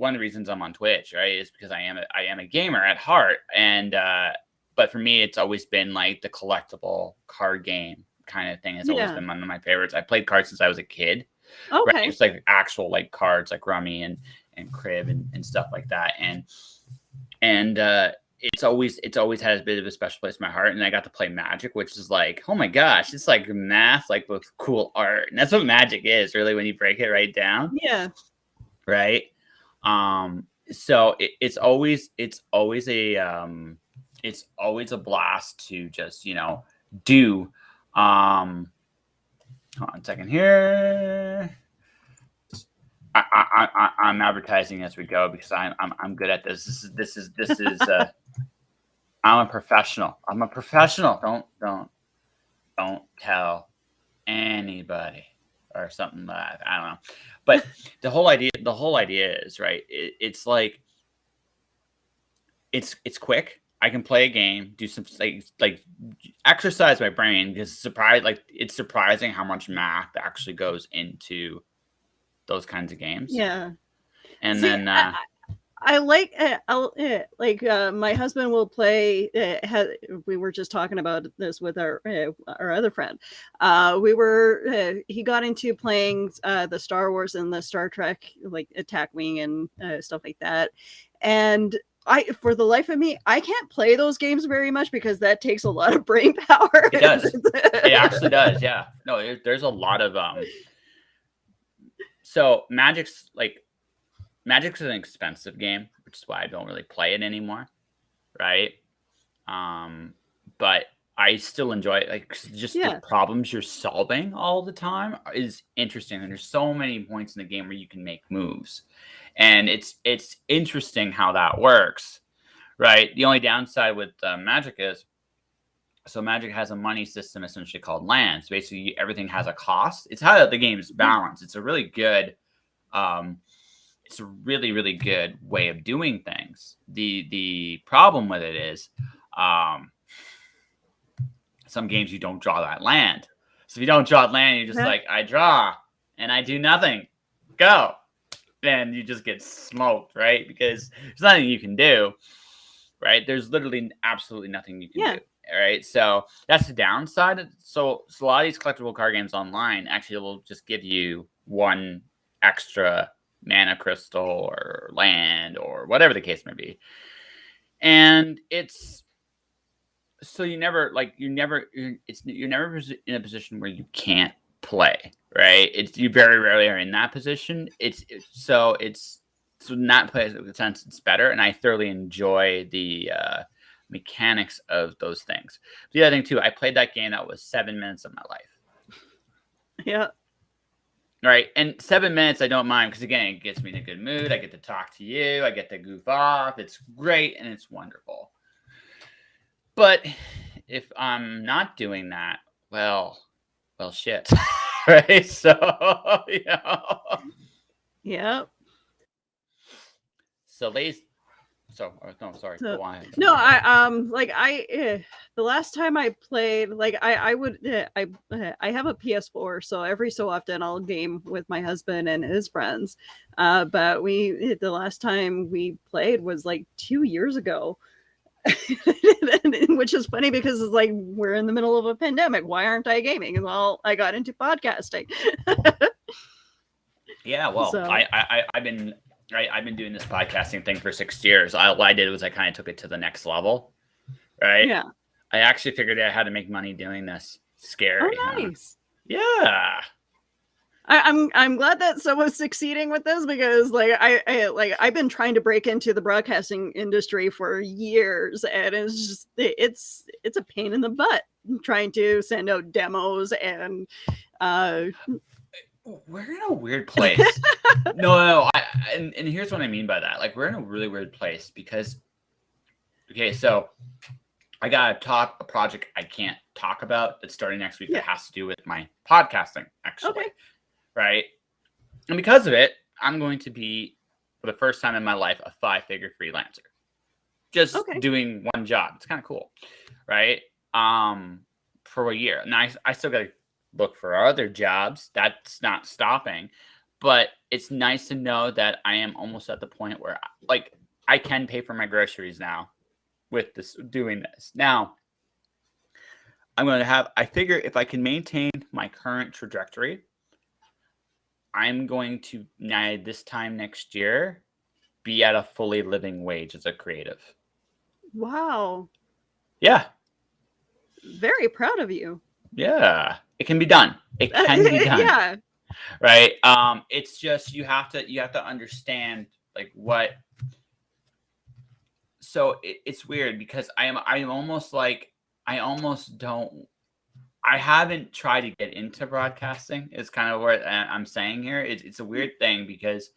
one of the reasons I'm on Twitch, right, is because I am a gamer at heart, and but for me, it's always been like the collectible card game kind of thing has always been one of my favorites. I played cards since I was a kid. Okay. Right? It's like actual like cards like Rummy and Crib and stuff like that. And it's always had a bit of a special place in my heart. And I got to play Magic, which is like, oh my gosh, it's like math, like with cool art. And that's what Magic is, really, when you break it right down. Yeah. Right. So it's always a blast to just, do. Hold on a second here. I'm advertising as we go because I'm good at this. This is I'm a professional. Don't tell anybody or something like that. I don't know. But the whole idea is, right, it's like it's quick. I can play a game, do some like exercise my brain, because it's surprising how much math actually goes into those kinds of games. Yeah. And See, then I like my husband will play. We were just talking about this with our other friend. He got into playing the Star Wars and the Star Trek, like Attack Wing and stuff like that. And for the life of me, I can't play those games very much because that takes a lot of brain power. It does. It actually does. Yeah. No, there's a lot of So Magic's an expensive game, which is why I don't really play it anymore, right? But I still enjoy it. Like, just the problems you're solving all the time is interesting, and there's so many points in the game where you can make moves, and it's interesting how that works, right? The only downside with Magic is, so Magic has a money system essentially called lands. Basically, everything has a cost. It's how the game's balanced. It's a really good. It's a really, really good way of doing things. The problem with it is, some games you don't draw that land. So if you don't draw land, you're just like, I draw and I do nothing. Go. Then you just get smoked, right? Because there's nothing you can do, right? There's literally absolutely nothing you can do. Right. So that's the downside. So a lot of these collectible card games online actually will just give you one extra mana crystal or land or whatever the case may be. And you're never in a position where you can't play, right? You very rarely are in that position. So in that sense, it's better. And I thoroughly enjoy the mechanics of those things. The other thing too, I played that game that was 7 minutes of my life. Yeah. Right. And 7 minutes I don't mind, because again, it gets me in a good mood. I get to talk to you. I get to goof off. It's great and it's wonderful. But if I'm not doing that, well, shit. Right. So, Yeah. So no, sorry. Go on. No, the last time I played, I have a PS4, so every so often I'll game with my husband and his friends. But the last time we played was like 2 years ago. Which is funny because it's like we're in the middle of a pandemic. Why aren't I gaming? Well, I got into podcasting. Yeah, well, so. I've been doing this podcasting thing for 6 years. What I did was I kind of took it to the next level, right? Yeah. I actually figured out how to make money doing this. Scary. Oh, nice. Huh? Yeah. I'm glad that someone's succeeding with this, because I've been trying to break into the broadcasting industry for years, and it's a pain in the butt trying to send out demos and we're in a weird place. No. And here's what I mean by that. Like, we're in a really weird place because, okay, so I got a project I can't talk about that's starting next week that has to do with my podcasting, actually. Okay. Right. And because of it, I'm going to be, for the first time in my life, a 5-figure freelancer. Just doing one job. It's kind of cool. Right. For a year. Now I still got to look for other jobs. That's not stopping. but it's nice to know that I am almost at the point where like I can pay for my groceries now with this doing this. Now, I figure if I can maintain my current trajectory, I'm going to now this time next year be at a fully living wage as a creative. Wow. Yeah. Very proud of you. Yeah. It can be done. It can be done. Yeah. Right. It's just you have to understand like what. So it's weird because I'm almost like I haven't tried to get into broadcasting. Is kind of what I'm saying here. It's a weird thing because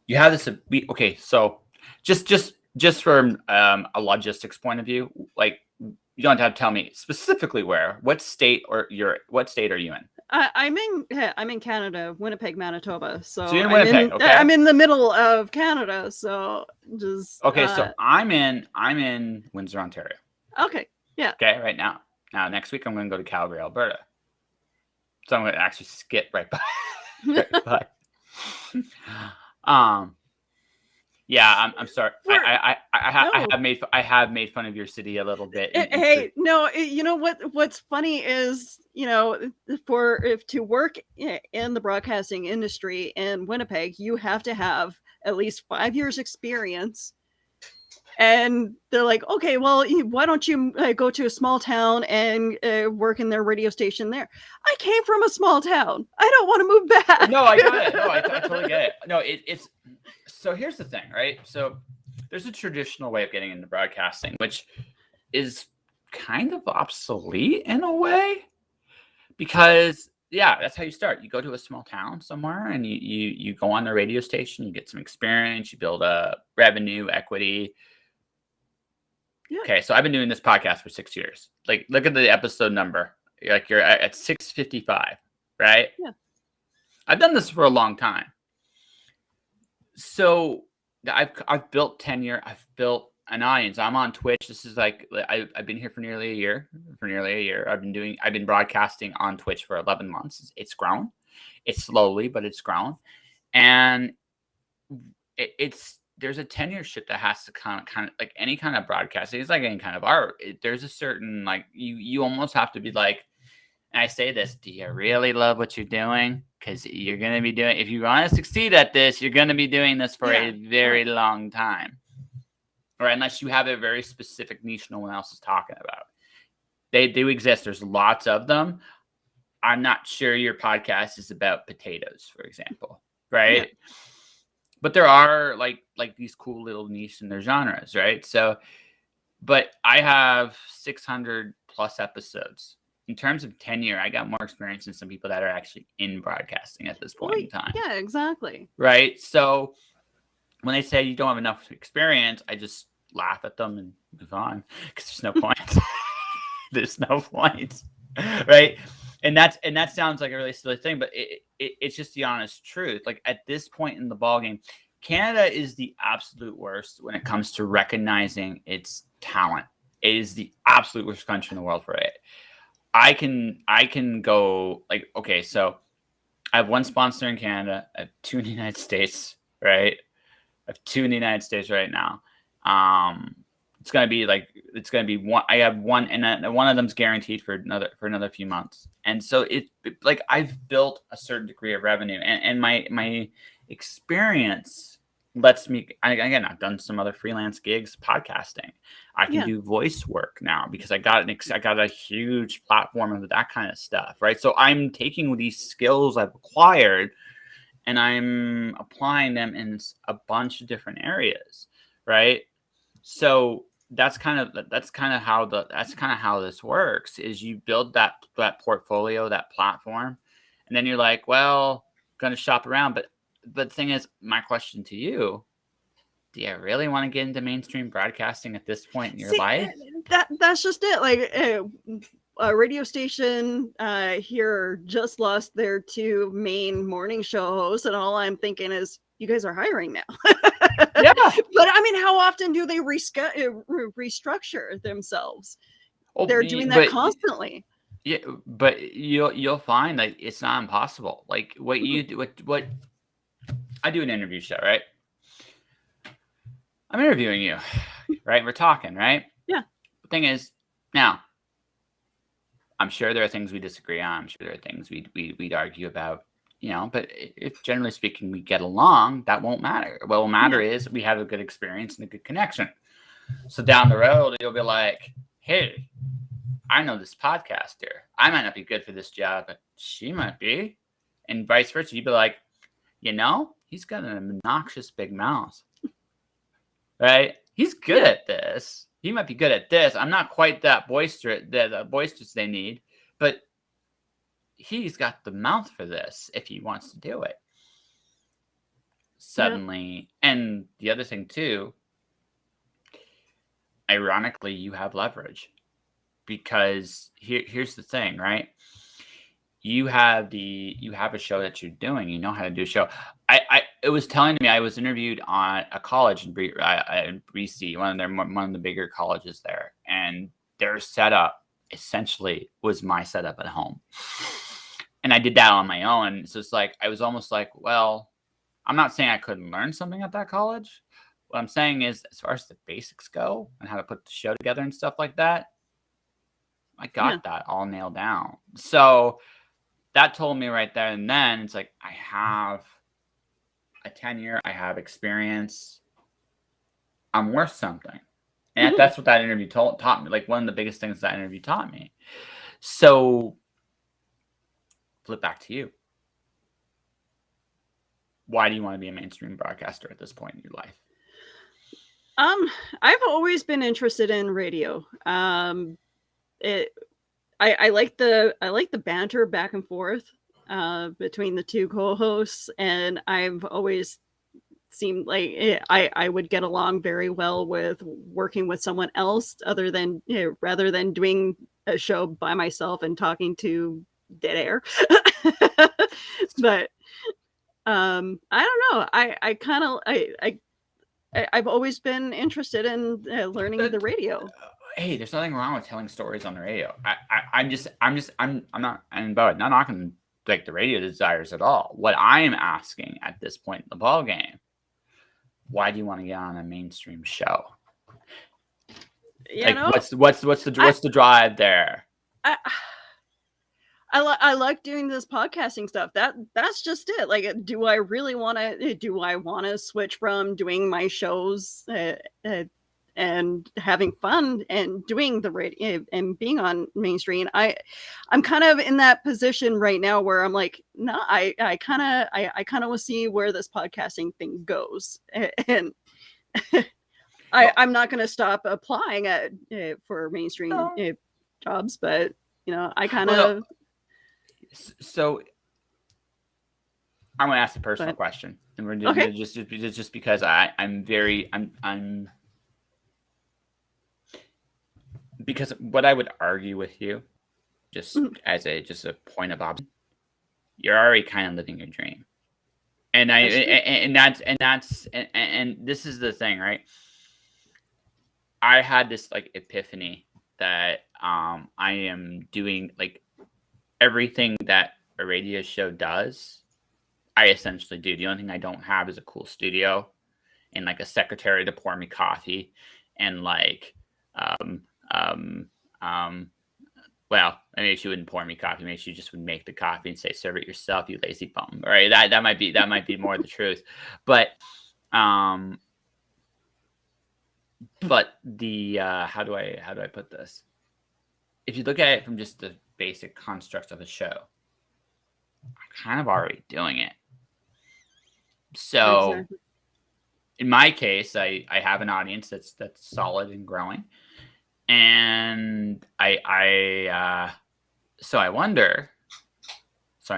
you have this. Okay, so just from a logistics point of view, like you don't have to tell me specifically what state are you in? I'm in Canada, Winnipeg, Manitoba. So you're in Winnipeg. Okay. I'm in the middle of Canada. So just okay. So I'm in Windsor, Ontario. Okay. Yeah. Okay. Right now. Now next week I'm going to go to Calgary, Alberta. So I'm going to actually skip right by. Right by. Yeah, I'm sorry. I have made fun of your city a little bit. Hey, no, you know what's funny is, to work in the broadcasting industry in Winnipeg, you have to have at least 5 years experience. And they're like, okay, well, why don't you go to a small town and work in their radio station there? I came from a small town. I don't want to move back. No, I got it. No, I totally get it. No, it's so here's the thing, right? So there's a traditional way of getting into broadcasting, which is kind of obsolete in a way because, yeah, that's how you start. You go to a small town somewhere and you go on the radio station, you get some experience, you build a revenue, equity. Yeah. Okay, so I've been doing this podcast for 6 years. Like, look at the episode number. Like, you're at 655, right? Yeah. I've done this for a long time. So I've built tenure. I've built an audience. I'm on Twitch. This is like I've been here for nearly a year. I've been broadcasting on Twitch for 11 months. It's grown. It's slowly, but it's grown. And there's a tenureship that has to kind of like any kind of broadcasting. It's like any kind of art. There's a certain like you almost have to be like, and I say this, do you really love what you're doing? Because you're going to be doing, if you want to succeed at this, you're going to be doing this for a very long time. Or unless you have a very specific niche no one else is talking about. They do exist. There's lots of them. I'm not sure your podcast is about potatoes, for example. Right? Yeah. But there are like these cool little niches in their genres, right? So, but I have 600 plus episodes. In terms of tenure, I got more experience than some people that are actually in broadcasting at this point in time. Yeah, exactly. Right? So when they say you don't have enough experience, I just laugh at them and move on because there's no point. There's no point. Right? And that sounds like a really silly thing, but it's just the honest truth. Like at this point in the ballgame, Canada is the absolute worst when it comes to recognizing its talent. It is the absolute worst country in the world for it. I can go like, okay, so I have one sponsor in Canada, I have two in the United States, right? I have two in the United States right now. It's gonna be one. I have one, and one of them's guaranteed for another few months. And so like I've built a certain degree of revenue, and my experience lets me. Again, I've done some other freelance gigs, podcasting. I can do voice work now because I got a huge platform of that kind of stuff, right? So I'm taking these skills I've acquired, and I'm applying them in a bunch of different areas, right? So that's kind of how this works. Is you build that portfolio, that platform, and then you're like, well, going to shop around. But the thing is, my question to you: do you really want to get into mainstream broadcasting at this point in your life? That's just it. Like a radio station here just lost their two main morning show hosts, and all I'm thinking is, you guys are hiring now. Yeah. But I mean, how often do they restructure themselves? They're doing that constantly. Yeah, but you'll find like it's not impossible. Like what you do, what I do an interview show, right? I'm interviewing you, right? We're talking, right? Yeah. The thing is, now I'm sure there are things we disagree on. I'm sure there are things we'd argue about, but if generally speaking we get along, that won't matter. What will matter is we have a good experience and a good connection. So down the road, you'll be like, hey, I know this podcaster. I might not be good for this job, but she might be. And vice versa. You'd be like, he's got an obnoxious big mouth. Right? He's good at this. He might be good at this. I'm not quite that boisterous they need, but he's got the mouth for this if he wants to do it. Suddenly, and the other thing too, ironically, you have leverage because here's the thing, right? You have a show that you're doing. You know how to do a show. It was telling me I was interviewed on a college in BC, one of the bigger colleges there, and their setup essentially was my setup at home, and I did that on my own. So it's like I was almost like, well, I'm not saying I couldn't learn something at that college. What I'm saying is, as far as the basics go and how to put the show together and stuff like that, I got that all nailed down. So that told me right there and then, it's like, I have a tenure, I have experience, I'm worth something. And that's what that interview taught me. Like one of the biggest things that interview taught me. So flip back to you. Why do you want to be a mainstream broadcaster at this point in your life? I've always been interested in radio. I like the banter back and forth between the two co-hosts, and I've always seemed like I would get along very well with working with someone else rather than doing a show by myself and talking to dead air. But I don't know. I've always been interested in learning the radio. Hey, there's nothing wrong with telling stories on the radio. I'm not knocking like the radio desires at all. What I am asking at this point in the ball game, why do you want to get on a mainstream show? What's the drive there? I like doing this podcasting stuff. That's just it. Like, do I really want to switch from doing my shows and having fun and doing the radio and being on mainstream? I'm kind of in that position right now where I'm like, no, I kind of want to see where this podcasting thing goes, and I'm not going to stop applying for mainstream jobs, but I kind of. So I'm going to ask a personal question, and we're doing just because because what I would argue with you, just as a point of observation, you're already kind of living your dream, and this is the thing, right? I had this like epiphany that I am doing like everything that a radio show does, I essentially do. The only thing I don't have is a cool studio and like a secretary to pour me coffee and like, well, maybe she wouldn't pour me coffee. Maybe she just would make the coffee and say, "Serve it yourself, you lazy bum." Right? That might be more the truth. But the how do I put this? If you look at it from just the basic construct of a show, I'm kind of already doing it. So in my case, I have an audience that's solid and growing. And so I'm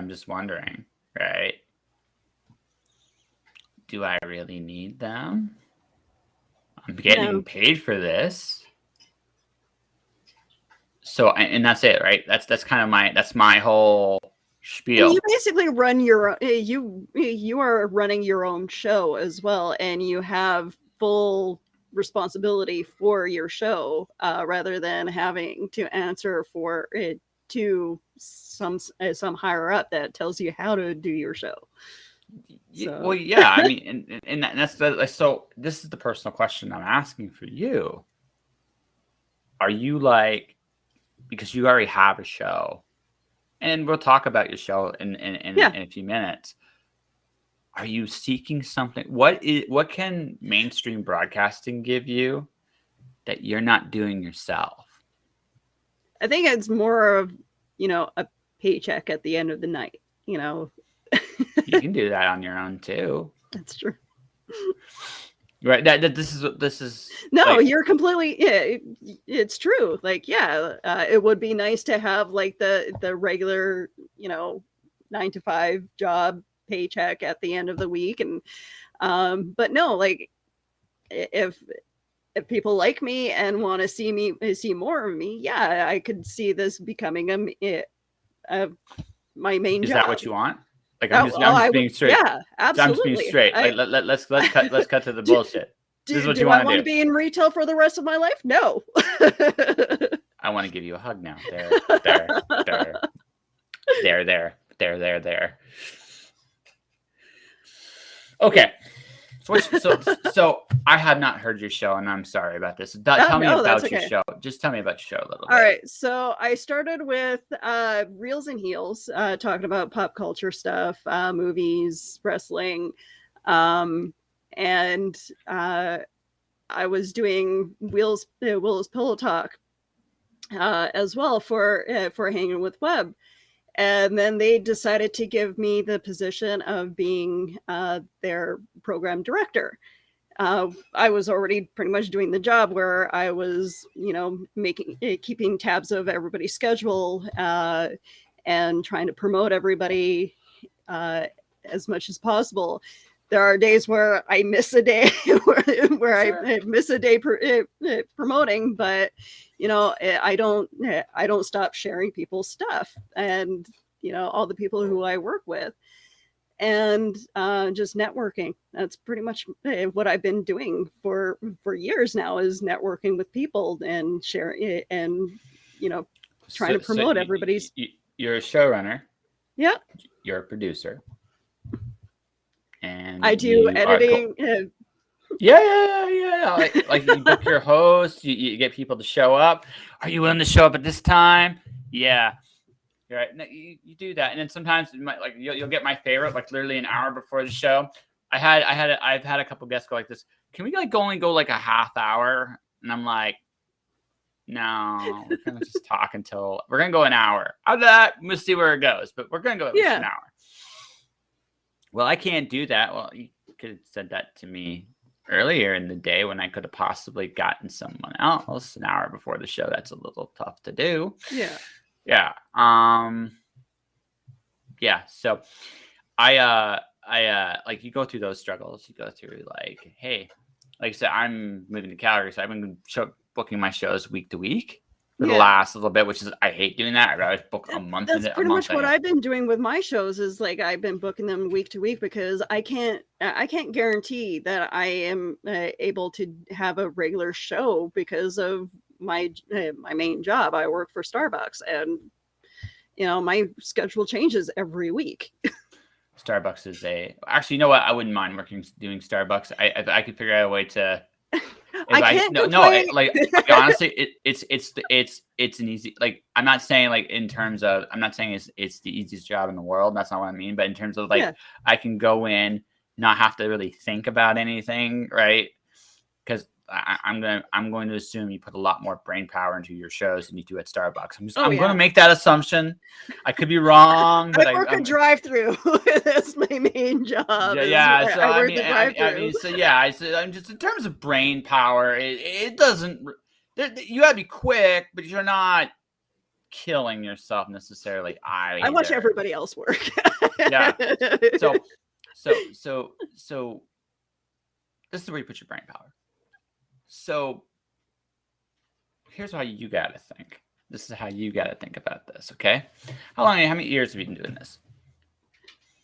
just wondering, right? Do I really need them? I'm getting paid for this. So, and that's it, right? That's kind of my whole spiel. And you basically run you are running your own show as well, and you have full responsibility for your show rather than having to answer for to some higher up that tells you how to do your show. So. Well, yeah, I mean, and that's so this is the personal question I'm asking for you. Are you like, because you already have a show, and we'll talk about your show in a few minutes. Are you seeking something? What can mainstream broadcasting give you that you're not doing yourself? I think it's more of, a paycheck at the end of the night, You can do that on your own too. That's true. Right. This is. No, like, you're completely. Yeah, it's true. Like, it would be nice to have like the regular, 9 to 5 job paycheck at the end of the week, and but no, like if people like me and want to see more of me, I could see this becoming my main job. Is that what you want? Like, I'm just being straight. Yeah, absolutely. I'm just being straight. Let's cut to the bullshit. This is what you want to do. I want to be in retail for the rest of my life? No. I want to give you a hug now. There. Okay. So I have not heard your show, and I'm sorry about this. Tell me about your show. Just tell me about your show a little bit. All right. So I started with Reels and Heels, talking about pop culture stuff, movies, wrestling, and I was doing Willow's Pillow Talk as well for Hanging with Webb. And then they decided to give me the position of being their program director. I was already pretty much doing the job where I was, keeping tabs of everybody's schedule and trying to promote everybody as much as possible. There are days where I miss a day, where sure. I miss a day promoting, but I don't stop sharing people's stuff and all the people who I work with, and just networking. That's pretty much what I've been doing for years now, is networking with people and sharing and trying to promote everybody's. You're a showrunner. Yeah. You're a producer. And I do editing. Yeah. Like you book your host, you get people to show up. Are you willing to show up at this time? Yeah. You're right. No, you do that, and then sometimes you'll get my favorite, like literally an hour before the show. I've had a couple guests go like this. Can we only go like a half hour? And I'm like, no, we're gonna just talk until we're gonna go an hour. After that, we'll see where it goes, but we're gonna go at least an hour. Well, I can't do that. Well, you could have said that to me earlier in the day when I could have possibly gotten someone else an hour before the show. That's a little tough to do. Yeah. Yeah. So I like, you go through those struggles. You go through like, hey, like I said, I'm moving to Calgary, so I've been booking my shows week to week for the last little bit, which is, I hate doing that. I'd rather book a month. That's pretty much what I've been doing with my shows, is like I've been booking them week to week, because I can't guarantee that I am able to have a regular show because of my main job. I work for Starbucks, and my schedule changes every week. Starbucks is actually, you know what? I wouldn't mind doing Starbucks. I could figure out a way to. Honestly, it's an easy, like, I'm not saying like in terms of, I'm not saying it's the easiest job in the world. That's not what I mean. But in terms of like, I can go in, not have to really think about anything, right? Because I'm going to assume you put a lot more brain power into your shows than you do at Starbucks. I'm going to make that assumption. I could be wrong, but I work a drive-through. That's my main job. Yeah. So I'm just, in terms of brain power, it doesn't. You got to be quick, but you're not killing yourself necessarily. I watch everybody else work. Yeah. So this is where you put your brain power. So here's how you got to think. This is how you got to think about this, okay? How many years have you been doing this?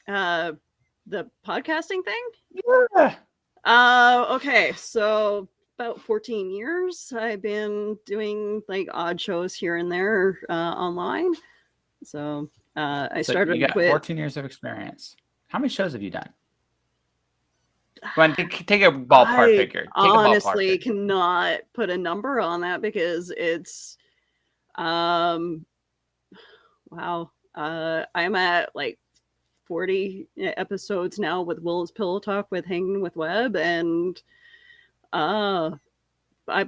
The podcasting thing? Yeah. Okay, so about 14 years. I've been doing like odd shows here and there online. So I started you got with 14 years of experience. How many shows have you done? Take a ballpark figure. Honestly cannot put a number on that because it's wow. I'm at like 40 episodes now with Willow's Pillow Talk with Hanging with Web, and I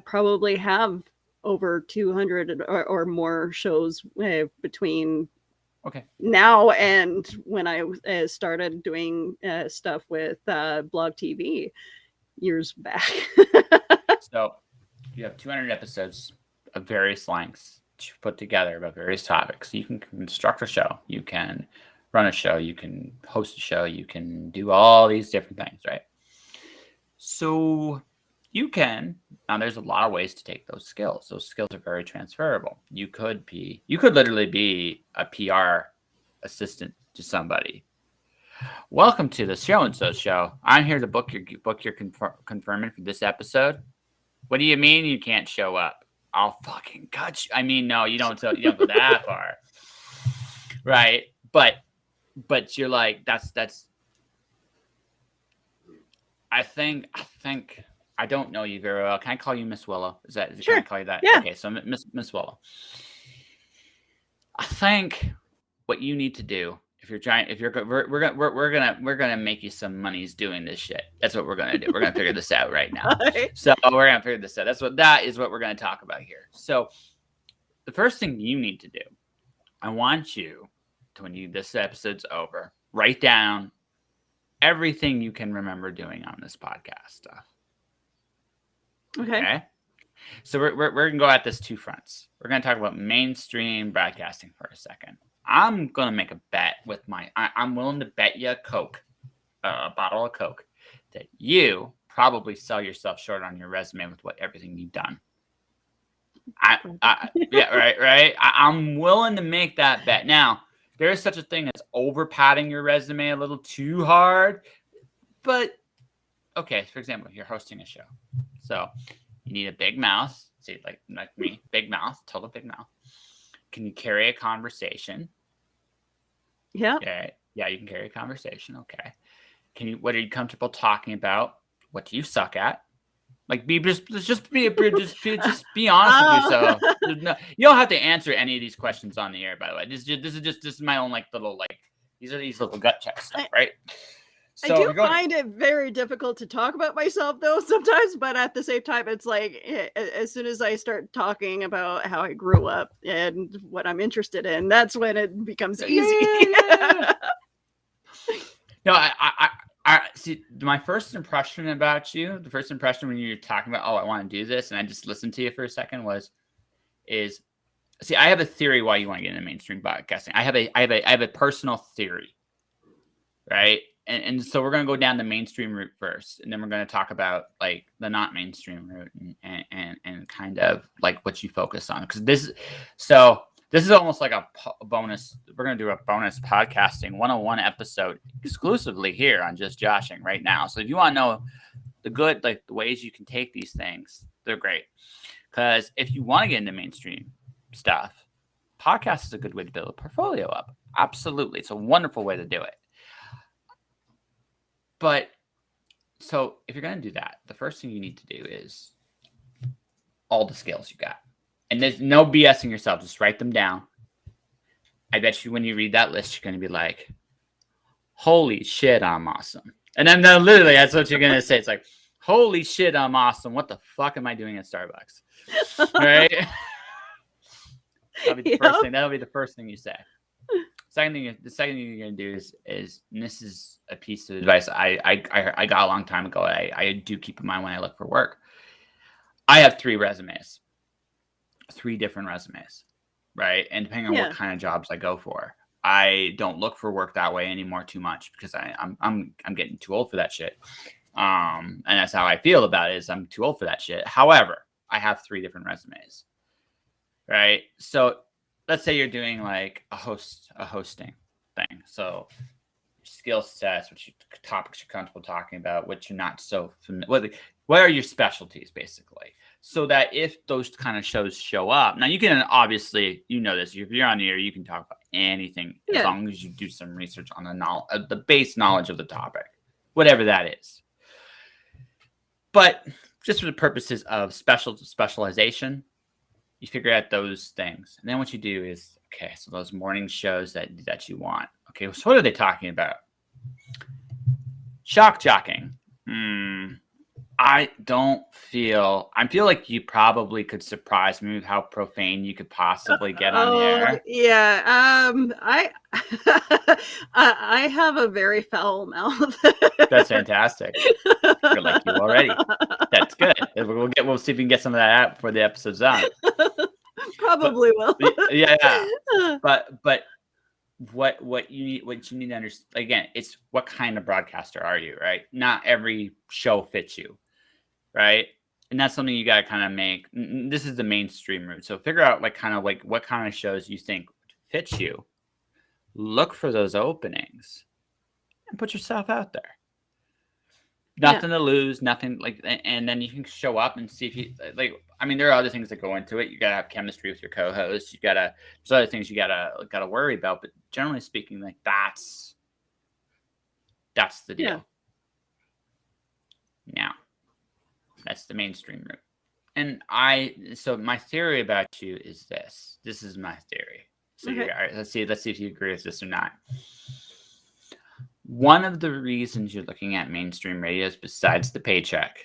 probably have over 200 or more shows between now and when I started doing stuff with Blog TV years back. So you have 200 episodes of various lengths put together about various topics. You can construct a show, you can run a show, you can host a show, you can do all these different things, right? So you can, now there's a lot of ways to take those skills. Those skills are very transferable. You could literally be a PR assistant to somebody. Welcome to the So-and-So Show. I'm here to book your confirming for this episode. What do you mean you can't show up? I'll fucking cut you. I mean, no, you don't go that far. Right. But you're like, that's, I think, I don't know you very well. Can I call you Miss Willow? Sure. Can I call you that? Yeah. Okay. So Miss Willow, I think what you need to do, we're gonna make you some monies doing this shit. That's what we're gonna do. We're gonna figure this out right now. So we're gonna figure this out. That is what we're gonna talk about here. So the first thing you need to do, I want you to, when this episode's over, write down everything you can remember doing on this podcast stuff. Okay. So we're gonna go at this two fronts. We're gonna talk about mainstream broadcasting for a second. I'm gonna make a bet with I'm willing to bet you a bottle of Coke, that you probably sell yourself short on your resume with everything you've done. Yeah, right. I'm willing to make that bet. Now, there is such a thing as over padding your resume a little too hard, but okay. For example, you're hosting a show, so you need a big mouth. See, like me, big mouth, total big mouth. Can you carry a conversation? Yeah. Okay. Yeah, you can carry a conversation. Okay. What are you comfortable talking about? What do you suck at? Like, be honest with yourself. You don't have to answer any of these questions on the air, by the way. This is my own little these are these little gut check stuff, right? So I do find it very difficult to talk about myself though sometimes, but at the same time, it's like as soon as I start talking about how I grew up and what I'm interested in, that's when it becomes easy. Yeah. No, I see. My first impression about you, the first impression when you're talking about, I want to do this, and I just listened to you for a second, see, I have a theory why you want to get into mainstream broadcasting. I have a personal theory, right? And so we're going to go down the mainstream route first, and then we're going to talk about the not mainstream route and kind of what you focus on. Because this is almost like a bonus. We're going to do a bonus podcasting 101 episode exclusively here on Just Joshing right now. So if you want to know the good, the ways you can take these things, they're great. Because if you want to get into mainstream stuff, podcast is a good way to build a portfolio up. Absolutely. It's a wonderful way to do it. But so if you're going to do that, the first thing you need to do is all the skills you got. And there's no BSing yourself. Just write them down. I bet you when you read that list, you're going to be like, holy shit, I'm awesome. And then literally that's what you're going to say. It's like, holy shit, I'm awesome. What the fuck am I doing at Starbucks? Right? That'll be the first thing. That'll be the first thing you say. The second thing you're going to do is, and this is a piece of advice I got a long time ago. I do keep in mind when I look for work. I have 3 resumes, 3 different resumes, right? And depending on what kind of jobs I go for, I don't look for work that way anymore too much because I'm getting too old for that shit. And that's how I feel about it, is I'm too old for that shit. However, I have 3 different resumes, right? So let's say you're doing a hosting thing. So skill sets, topics you're comfortable talking about, what you're not so familiar. What are your specialties, basically? So that if those kind of shows show up, now you can obviously, this, if you're on the air, you can talk about anything as long as you do some research on the base knowledge of the topic, whatever that is. But just for the purposes of specialization, you figure out those things. And then what you do is, okay, so those morning shows that you want. Okay, so what are they talking about? Shock jocking. I feel like you probably could surprise me with how profane you could possibly get on the air. Yeah. I have a very foul mouth. That's fantastic. You're like you already. That's good. We'll see if we can get some of that out before the episode's on. Probably will. Yeah. But what you need to understand, again, it's what kind of broadcaster are you, right? Not every show fits you, right? And that's something you got to kind of make. This is the mainstream route. So figure out what kind of shows you think fit you. Look for those openings and put yourself out there. Nothing to lose, nothing and then you can show up and see if you there are other things that go into it. You gotta have chemistry with your co-host. There's other things you gotta worry about, but generally speaking, that's the deal. Now, that's the mainstream route. And so my theory about you is this. This is my theory. So all right, let's see if you agree with this or not. One of the reasons you're looking at mainstream radios, besides the paycheck,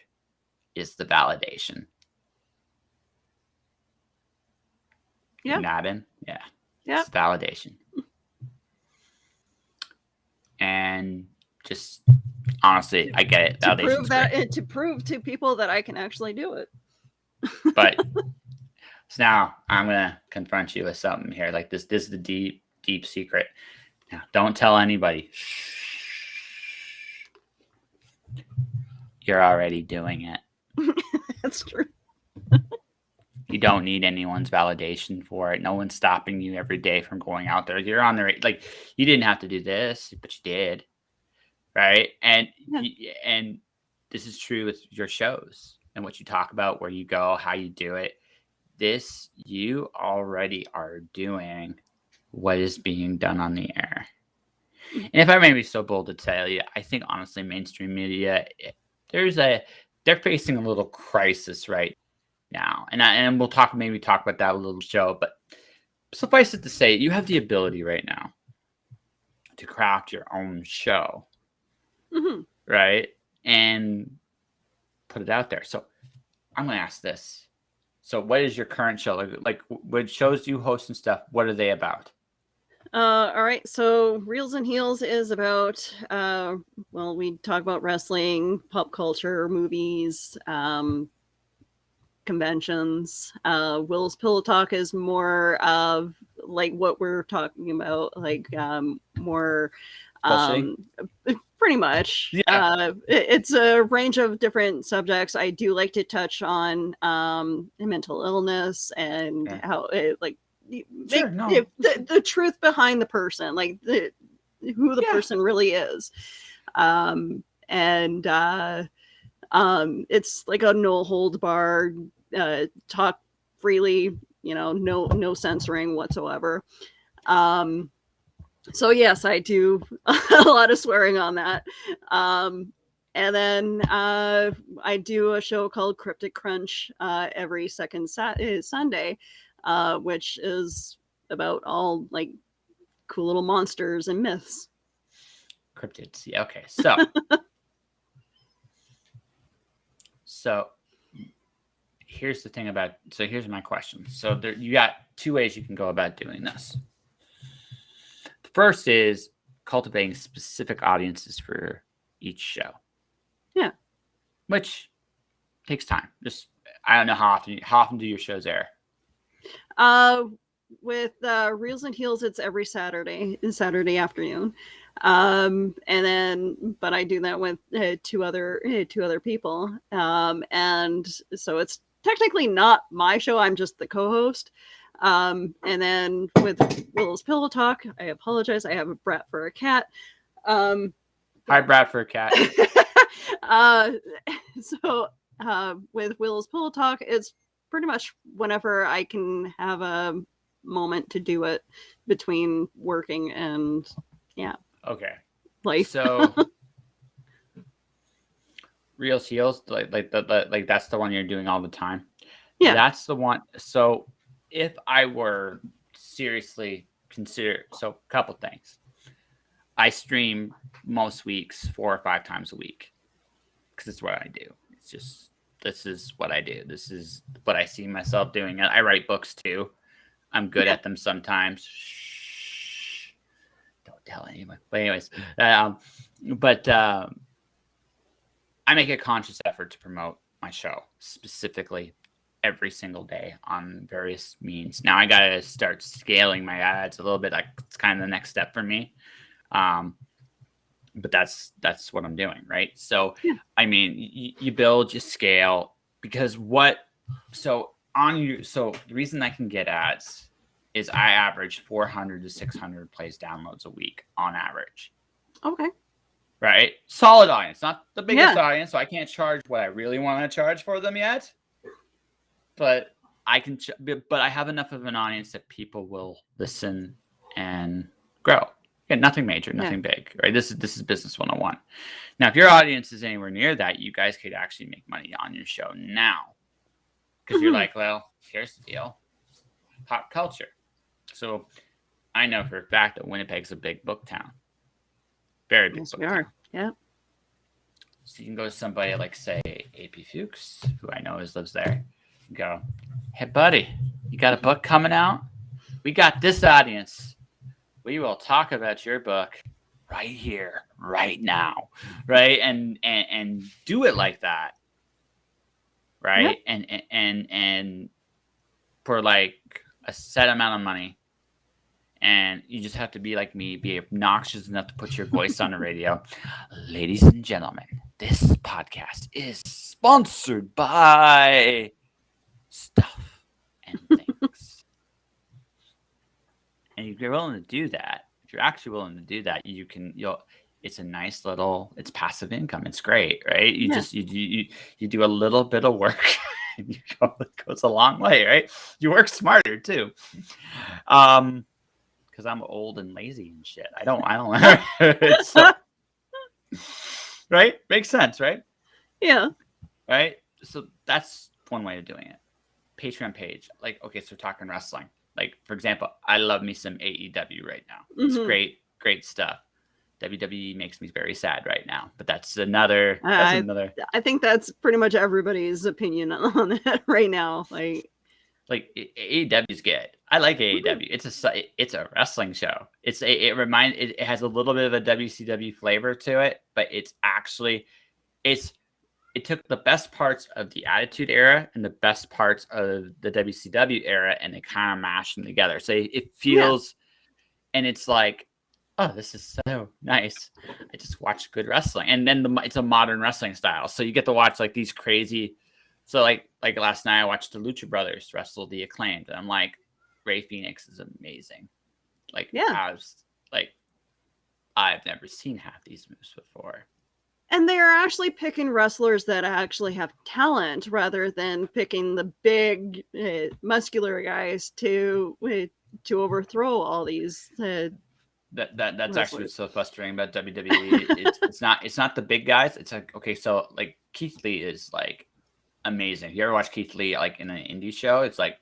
is the validation. Yeah. Nodding? Yeah. Yeah. It's validation. And just honestly, I get it. To prove to people that I can actually do it. But so now I'm gonna confront you with something here. This is the deep secret. Now, don't tell anybody. Shh. You're already doing it. That's true. You don't need anyone's validation for it. No one's stopping you every day from going out there. You're on the you didn't have to do this, but you did, right? And this is true with your shows and what you talk about, where you go, how you do it. You already are doing what is being done on the air. And if I may be so bold to tell you, I think honestly, mainstream media, they're facing a little crisis right now, and we'll talk about that a little show. But suffice it to say, you have the ability right now to craft your own show, right, and put it out there. So I'm going to ask this: so, what is your current show like? What shows do you host and stuff? What are they about? All right. So Reels and Heels is about, we talk about wrestling, pop culture, movies, conventions. Will's Pillow Talk is more of what we're talking about, more, pretty much. Yeah. It's a range of different subjects. I do like to touch on, mental illness and how it the truth behind the person, who the person really is, it's like a no hold bar, talk freely, no censoring whatsoever. So yes, I do a lot of swearing on that. And then I do a show called Cryptic Crunch every second Sunday, which is about all cool little monsters and myths. Cryptids. Yeah. Okay. So here's the thing here's my question. So you got two ways you can go about doing this. The first is cultivating specific audiences for each show. Yeah. Which takes time. I don't know how often do your shows air? With Reels and Heels, it's every Saturday afternoon. But I do that with two other people. And so it's technically not my show. I'm just the co-host. And then with Willow's Pillow Talk, I apologize. I have a brat for a cat. Hi, brat for a cat. With Willow's Pillow Talk, it's pretty much whenever I can have a moment to do it between working and Okay. life. So Real Seals, like that's the one you're doing all the time. Yeah. That's the one. So if I were seriously consider, so a couple things. I stream most weeks 4 or 5 times a week because it's what I do. It's just, this is what I do. This is what I see myself doing. I write books too. I'm good at them sometimes. Shh. Don't tell anyone. But anyways, I make a conscious effort to promote my show specifically every single day on various means. Now I got to start scaling my ads a little bit. Like, it's kind of the next step for me. But that's what I'm doing. Right. So, I mean, you build, you scale, because so the reason I can get ads is I average 400 to 600 plays downloads a week on average. Okay. Right. Solid audience, not the biggest audience. So I can't charge what I really want to charge for them yet. But I can, but I have enough of an audience that people will listen and grow. Yeah, nothing major, nothing big, right? This is business 101. Now, if your audience is anywhere near that, you guys could actually make money on your show now, because you're like, well, here's the deal: pop culture. So I know for a fact that Winnipeg's a big book town, very big book town. Yeah. So you can go to somebody like, say, AP Fuchs, who I know lives there. Go, hey buddy, you got a book coming out? We got this audience. We will talk about your book right here, right now, right? And do it like that, right? And for like a set amount of money, and you just have to be like me, be obnoxious enough to put your voice on the radio. Ladies and gentlemen, this podcast is sponsored by stuff and things. And if you're willing to do that, if you're actually willing to do that, it's a nice little, it's passive income. It's great, right? You do a little bit of work and it goes a long way, right? You work smarter too. Because I'm old and lazy and shit. I don't so, right? Makes sense, right? Yeah. Right? So that's one way of doing it. Patreon page. Like, okay, so we're talking wrestling. Like, for example, I love me some AEW right now. It's great stuff. WWE makes me very sad right now, but that's another. I think that's pretty much everybody's opinion on it right now. Like AEW is good. I like AEW. It's a wrestling show. It has a little bit of a WCW flavor to it, but it's actually it took the best parts of the Attitude Era and the best parts of the WCW era, and they kind of mashed them together. So it feels, and it's like, oh, this is so nice. I just watched good wrestling, and then it's a modern wrestling style. So you get to watch like these crazy. So like last night I watched the Lucha Brothers wrestle the Acclaimed, and I'm like, Ray Phoenix is amazing. Like, I've never seen half these moves before. And they are actually picking wrestlers that actually have talent rather than picking the big, muscular guys to overthrow all these. That's wrestlers. Actually so frustrating about WWE. It's not the big guys. It's like, okay, so like Keith Lee is like amazing. If you ever watch Keith Lee like in an indie show, it's like,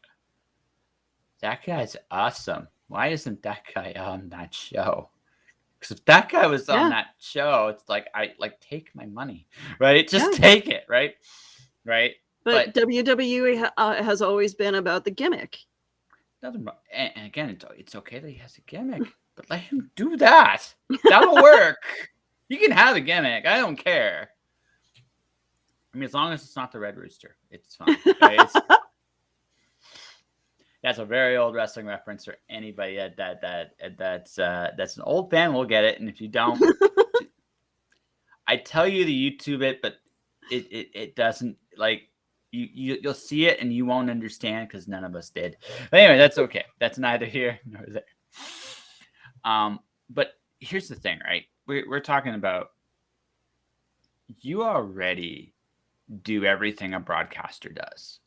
that guy's awesome. Why isn't that guy on that show? Because if that guy was on that show, it's like, I take my money, right? Just take it, right? Right. But WWE has always been about the gimmick. And again, it's okay that he has a gimmick, but let him do that. That'll work. You can have a gimmick. I don't care. I mean, as long as it's not the Red Rooster, it's fine. Okay? That's a very old wrestling reference for anybody that's an old fan will get it, and if you don't, I tell you to YouTube it, but it doesn't, like, you'll see it and you won't understand because none of us did. But anyway, that's okay. That's neither here nor there. But here's the thing, right? We're talking about, you already do everything a broadcaster does.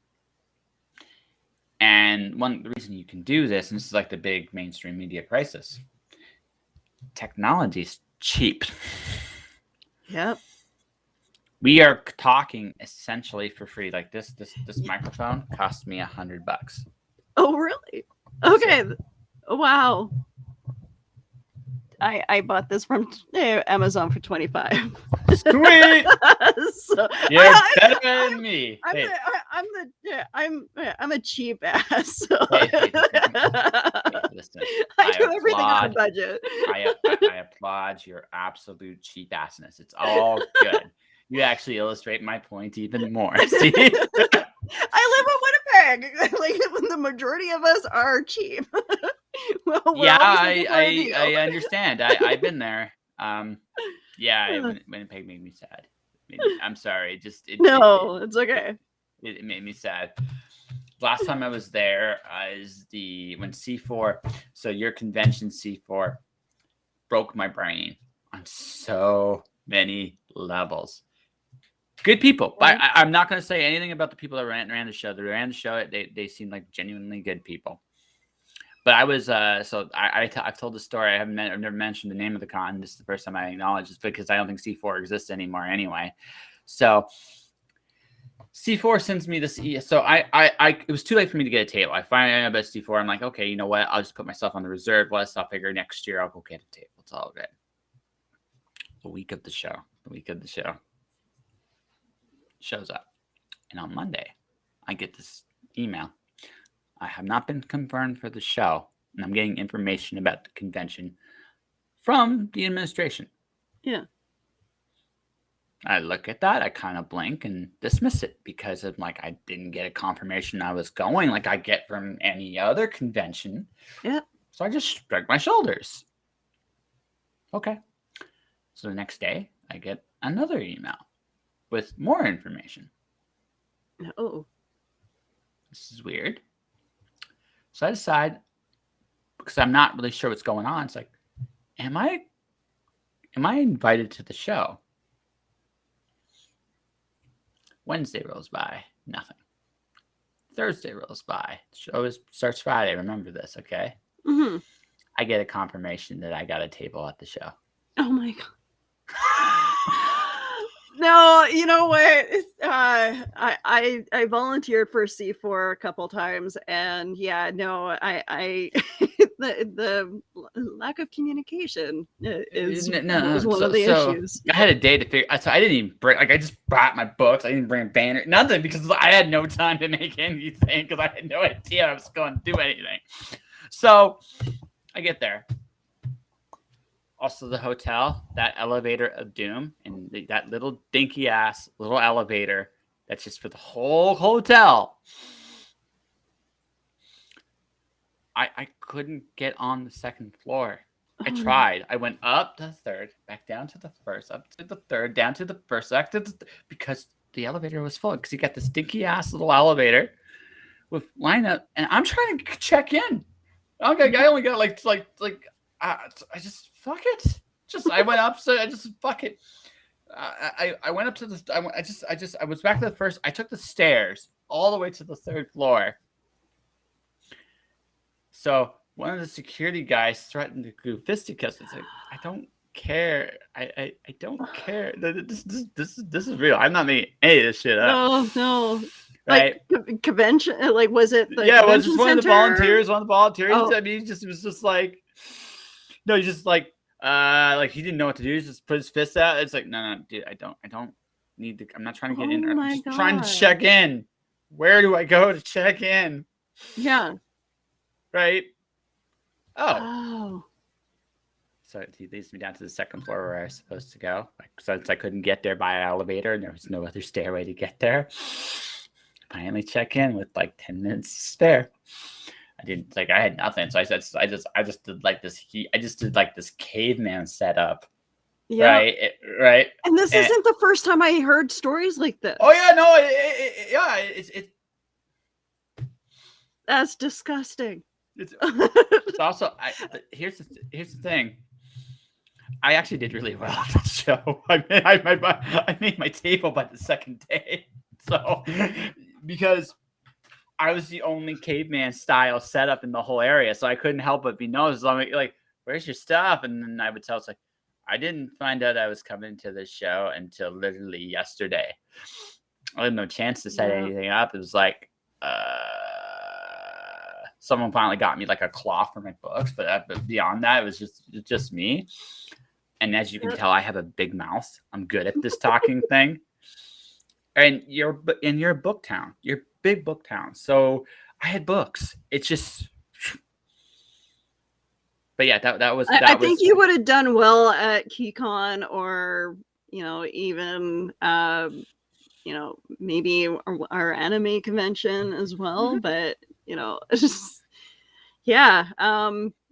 And And the reason you can do this, and this is like the big mainstream media crisis, technology's cheap. Yep. We are talking essentially for free. Like this microphone cost me $100. Oh, really? Okay. Wow. I bought this from Amazon for $25. Sweet. So, You're better than me. I'm a cheap ass. So. Listen, I do everything on a budget. I applaud your absolute cheap assness. It's all good. You actually illustrate my point even more. See? I live in Winnipeg. Like the majority of us are cheap. Well, yeah, I understand. I've been there. Winnipeg made me sad. I'm sorry. It's okay. It made me sad. Last time I was there is when C4. So your convention C4 broke my brain on so many levels. Good people. But I'm not going to say anything about the people that ran the show. They ran the show. They seemed like genuinely good people. But I was I've told the story. I've never mentioned the name of the con. This is the first time I acknowledge this because I don't think C4 exists anymore anyway. So C4 sends me this. So it was too late for me to get a table. I finally ended up at C4. I'm like, okay, you know what? I'll just put myself on the reserve list. I'll figure next year I'll go get a table. It's all good. The week of the show shows up, and on Monday I get this email. I have not been confirmed for the show, and I'm getting information about the convention from the administration. Yeah. I look at that, I kind of blink and dismiss it because I'm like, I didn't get a confirmation I was going like I get from any other convention. Yeah. So I just shrug my shoulders. Okay. So the next day, I get another email with more information. Oh. This is weird. So I decide, because I'm not really sure what's going on, it's like, am I invited to the show? Wednesday rolls by, nothing. Thursday rolls by. The show starts Friday. Remember this, okay? Mm-hmm. I get a confirmation that I got a table at the show. Oh my god. No, you know what? I volunteered for C4 a couple times, and yeah, no, I the lack of communication was one of the issues. I had a day to figure. So I didn't even bring. Like I just brought my books. I didn't bring a banner, nothing, because I had no time to make anything because I had no idea I was going to do anything. So I get there. Also, the hotel, that elevator of doom, and that little dinky ass little elevator that's just for the whole hotel. I couldn't get on the second floor. I tried. I went up to the third, back down to the first, up to the third, down to the first, back to because the elevator was full. Because you got this dinky ass little elevator with lineup, and I'm trying to check in. Okay, I only got I just fuck it. I went up, so I just fuck it. I went up to the. I was back to the first. I took the stairs all the way to the third floor. So one of the security guys threatened to do fisticuffs. It's like, I don't care. I don't care. This is real. I'm not making any of this shit up. Oh no. Right. Like convention. Like was it? The it was just one of the volunteers. Oh. I mean, it was just like. No, he's just like he didn't know what to do. He just put his fist out. It's like, no, dude, I don't need to. I'm not trying to get in. I'm just trying to check in. Where do I go to check in? Yeah. Right. Oh. So he leads me down to the second floor where I was supposed to go. Since I couldn't get there by an elevator and there was no other stairway to get there, finally check in with like 10 minutes to spare. I had nothing. So I just did like this. I just did like this caveman setup. Yeah. Right. And this isn't the first time I heard stories like this. Oh yeah, no, it's that's disgusting. It's also here's the thing. I actually did really well at the show. I made my table by the second day. So because I was the only caveman style setup in the whole area, so I couldn't help but be noticed. So I'm like, where's your stuff? And then I would tell, it's like, I didn't find out I was coming to this show until literally yesterday. I had no chance to set anything up. It was like, someone finally got me like a cloth for my books, but beyond that, it was just me. And as you can tell, I have a big mouth. I'm good at this talking thing. And you're a book town. You're a big book town. So I had books. It's just, but yeah, that was. I think you would have done well at KeyCon, or even maybe our anime convention as well. But it's just, yeah.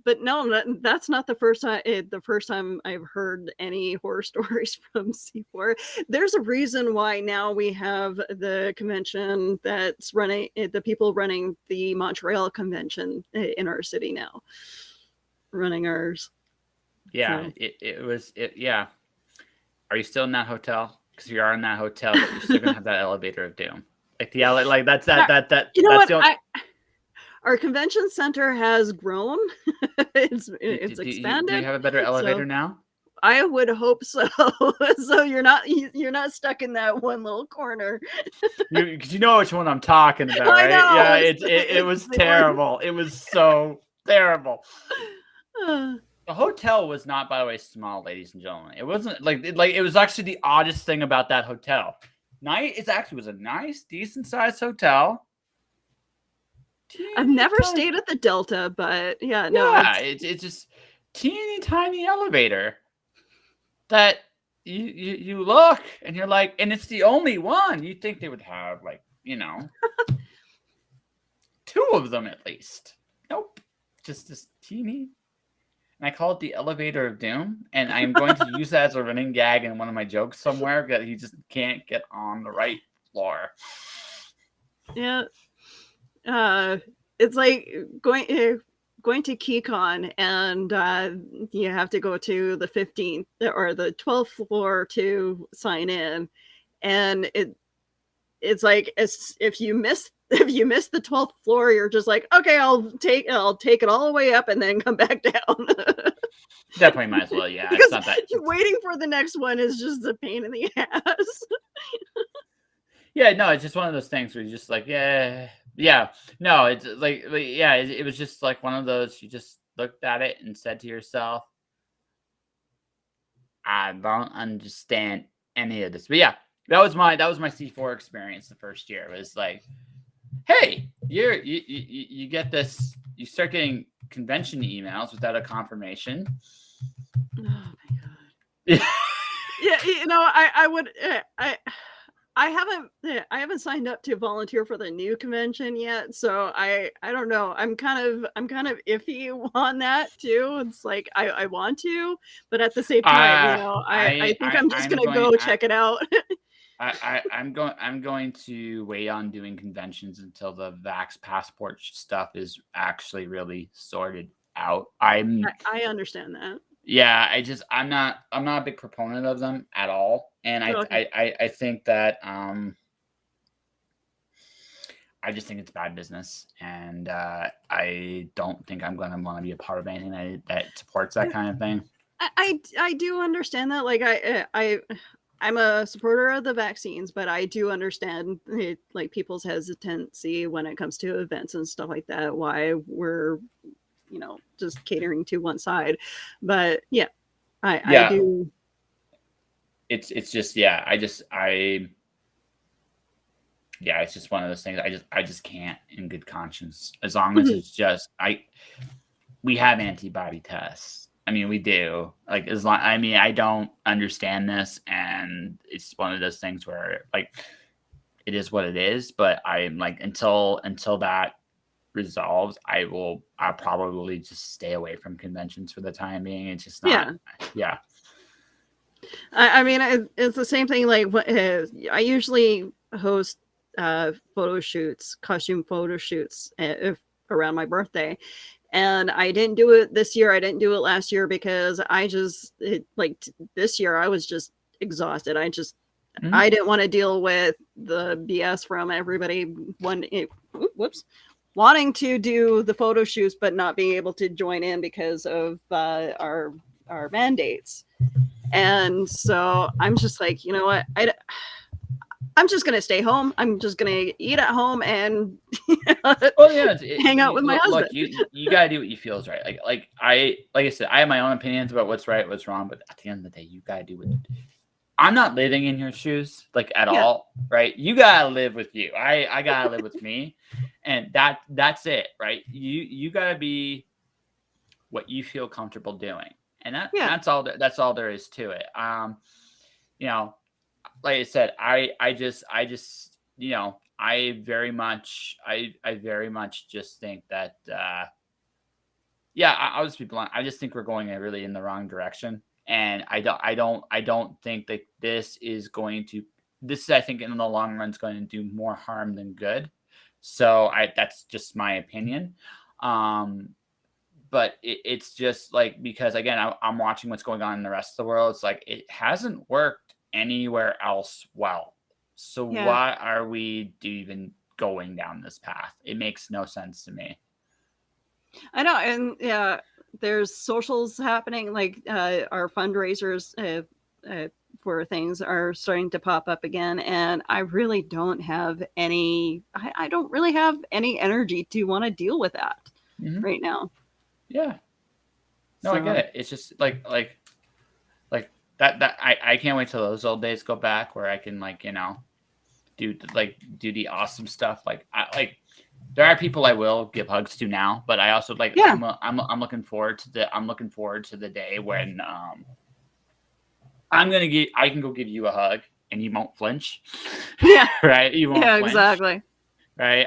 But no, that's not the first time I've heard any horror stories from C4. There's a reason why now we have the convention that's running, the people running the Montreal convention in our city now, running ours. Yeah, so. It was. Yeah. Are you still in that hotel? Because you are in that hotel, but you're still gonna have that elevator of doom. Like that's that. You know that's what? Our convention center has grown. It's expanded. Do you have a better elevator now? I would hope so. So you're not stuck in that one little corner. you know which one I'm talking about, right? Yeah, it was terrible. It was so terrible. The hotel was not, by the way, small, ladies and gentlemen. It wasn't like it was actually the oddest thing about that hotel. It actually was a nice, decent sized hotel. I've never stayed at the Delta, but it's just teeny tiny elevator that you look and you're like, and it's the only one. You'd think they would have two of them at least. Nope, just this teeny. And I call it the elevator of doom, and I'm going to use that as a running gag in one of my jokes somewhere, that he just can't get on the right floor. Yeah. It's like going to KeyCon, and you have to go to the 15th or the 12th floor to sign in, and it's like if you miss the 12th floor, you're just like, okay, I'll take it all the way up and then come back down. Definitely might as well, yeah. Because it's not that waiting for the next one is just a pain in the ass. Yeah, no, it's just one of those things where you're just like, no, it's like it was just like one of those, you just looked at it and said to yourself, I don't understand any of this. But yeah, that was my C4 experience the first year. It was like, hey, you get this, you start getting convention emails without a confirmation. Oh my god. Yeah, I haven't signed up to volunteer for the new convention yet, so I don't know. I'm kind of iffy on that too. It's like I want to, but at the same time, I think I'm just gonna go check it out. I'm going to wait on doing conventions until the Vax passport stuff is actually really sorted out. I understand that. Yeah, I'm not a big proponent of them at all, and I think that I just think it's bad business, and I don't think I'm going to want to be a part of anything that supports that kind of thing. I do understand that. Like I'm a supporter of the vaccines, but I do understand like people's hesitancy when it comes to events and stuff like that. Why we're just catering to one side. But I do. It's just it's just one of those things. I just can't in good conscience, as long as it's just we have antibody tests. I mean, we do, like, as long, I mean, I don't understand this, and it's one of those things where like it is what it is, but I'm like, until that resolves, I'll probably just stay away from conventions for the time being. It's just not. Yeah. I mean, it's the same thing. Like, I usually host costume photo shoots around my birthday, and I didn't do it this year. I didn't do it last year because this year I was just exhausted. I didn't want to deal with the BS from everybody wanting wanting to do the photo shoots, but not being able to join in because of our mandates. And so I'm just like, you know what? I'm just going to stay home. I'm just going to eat at home and hang out with my husband. Look, you got to do what you feel is right. Like I said, I have my own opinions about what's right, what's wrong, but at the end of the day, you got to do what. I'm not living in your shoes, like at all, right? You got to live with you. I got to live with me. And that's it, right? You got to be what you feel comfortable doing. And that's all there is to it. You know, like I said, I just you know, I very much just think that I'll just be blunt. I just think we're going really in the wrong direction, and I don't think that this is I think in the long run is going to do more harm than good. So that's just my opinion. But it's just like, because again, I'm watching what's going on in the rest of the world. It's like, it hasn't worked anywhere else well. So why are we even going down this path? It makes no sense to me. I know. And there's socials happening, like our fundraisers for things are starting to pop up again. And I really don't have I don't really have any energy to want to deal with that right now. Yeah. No, I get it. It's just like that I can't wait till those old days go back where I can, like, you know, do the awesome stuff. Like there are people I will give hugs to now, but I also I'm looking forward to the day when I can go give you a hug and you won't flinch. Yeah. Right? You won't flinch. Exactly. Right?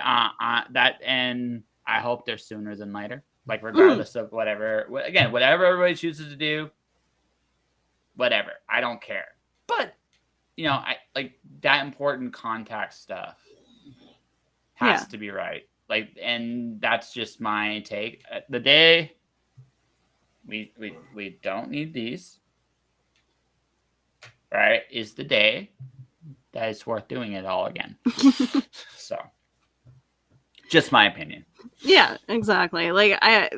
That, and I hope they're sooner than later. Like, regardless of whatever everybody chooses to do, whatever, I don't care. But, you know, I like that important contact stuff has to be right. Like, and that's just my take. The day we don't need these, right, is the day that it's worth doing it all again. So, just my opinion. Yeah, exactly. Like I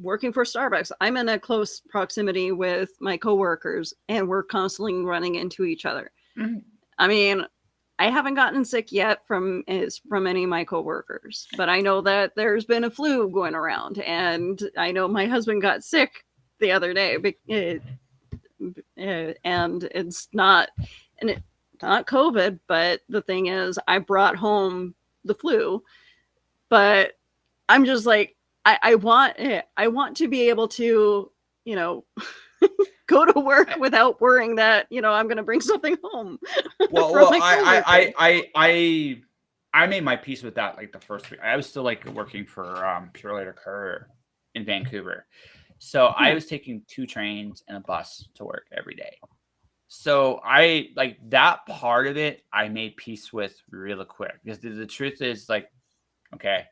working for Starbucks, I'm in a close proximity with my coworkers, and we're constantly running into each other. Mm-hmm. I mean, I haven't gotten sick yet from any of my coworkers, but I know that there's been a flu going around, and I know my husband got sick the other day, and it's not COVID, but the thing is, I brought home the flu. But I'm just like, I want to be able to, you know, go to work without worrying that, you know, I'm going to bring something home. Well, I made my peace with that like the first week. I was still like working for Pure Later Courier in Vancouver, so I was taking 2 trains and a bus to work every day. So I like that part of it. I made peace with really quick, because the truth is, like, okay,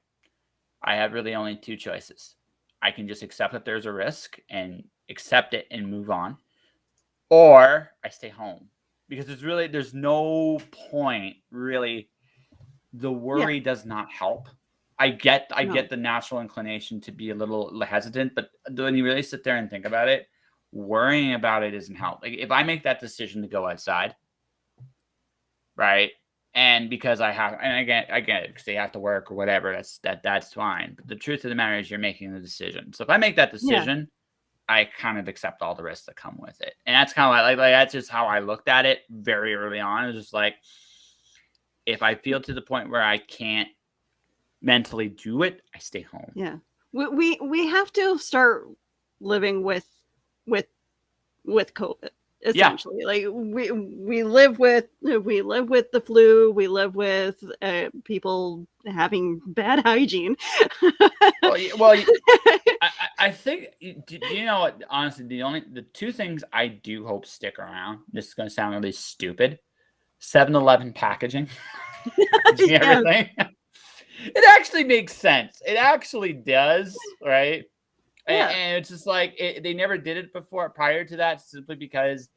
I have really only 2 choices. I can just accept that there's a risk and accept it and move on, or I stay home, because there's no point really. The worry does not help. I get the natural inclination to be a little hesitant, but when you really sit there and think about it, worrying about it doesn't help. Like, if I make that decision to go outside, right, and because I get it because they have to work or whatever, that's fine. But the truth of the matter is, you're making the decision. So if I make that decision, I kind of accept all the risks that come with it, and that's kind of like that's just how I looked at it very early on. It's just like, if I feel to the point where I can't mentally do it, I stay home. Yeah, we have to start living with COVID, essentially. Like we live with the flu. We live with people having bad hygiene. well I think, do you know what, honestly, the 2 things I do hope stick around, this is going to sound really stupid: 7-Eleven packaging. Everything. It actually makes sense. It actually does, right? Yeah. And it's just like, they never did it prior to that, simply because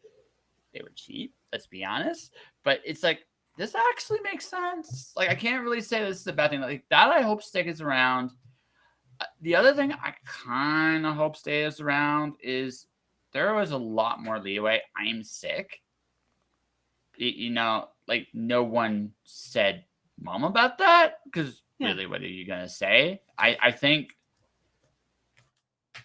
they were cheap, let's be honest. But it's like, this actually makes sense. Like, I can't really say this is a bad thing. Like, that I hope stays around. The other thing I kind of hope stays around is there was a lot more leeway. I'm sick. You know, like, no one said mom about that, because really, what are you going to say? I think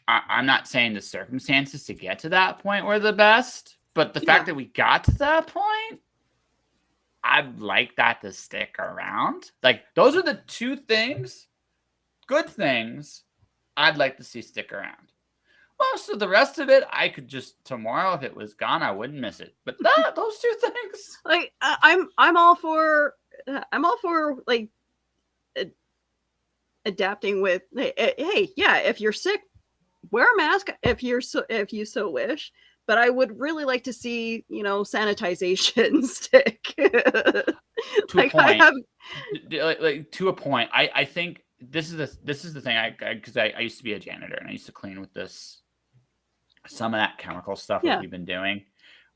I'm not saying the circumstances to get to that point were the best, but the fact that we got to that point, I'd like that to stick around. Like, those are the two things, good things, I'd like to see stick around. Most of the rest of it, I could just tomorrow, if it was gone, I wouldn't miss it. But those two things, like, I'm all for like adapting with. Hey, yeah, if you're sick, wear a mask if you so wish. But I would really like to see, sanitization stick. To a point. To a point. I think this is the thing. Because I used to be a janitor and I used to clean with some of that chemical stuff that we've been doing.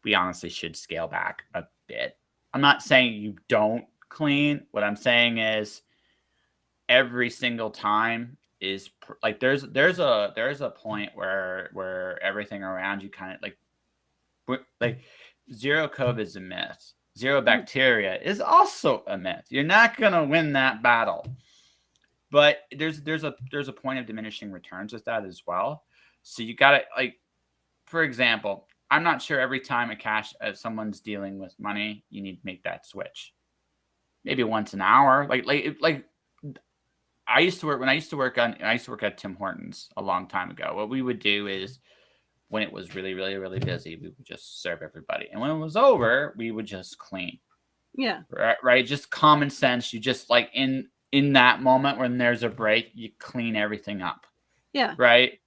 We honestly should scale back a bit. I'm not saying you don't clean. What I'm saying is every single time is like there's a point where everything around you kind of like zero COVID is a myth. Zero bacteria is also a myth. You're not gonna win that battle, but there's a point of diminishing returns with that as well. So you gotta, like, for example, I'm not sure every time someone's dealing with money, you need to make that switch. Maybe once an hour, like. I used to work at Tim Hortons a long time ago. What we would do is, when it was really, really, really busy, we would just serve everybody. And when it was over, we would just clean. Yeah. Right. Just common sense. You just, like, in that moment when there's a break, you clean everything up. Yeah. Right.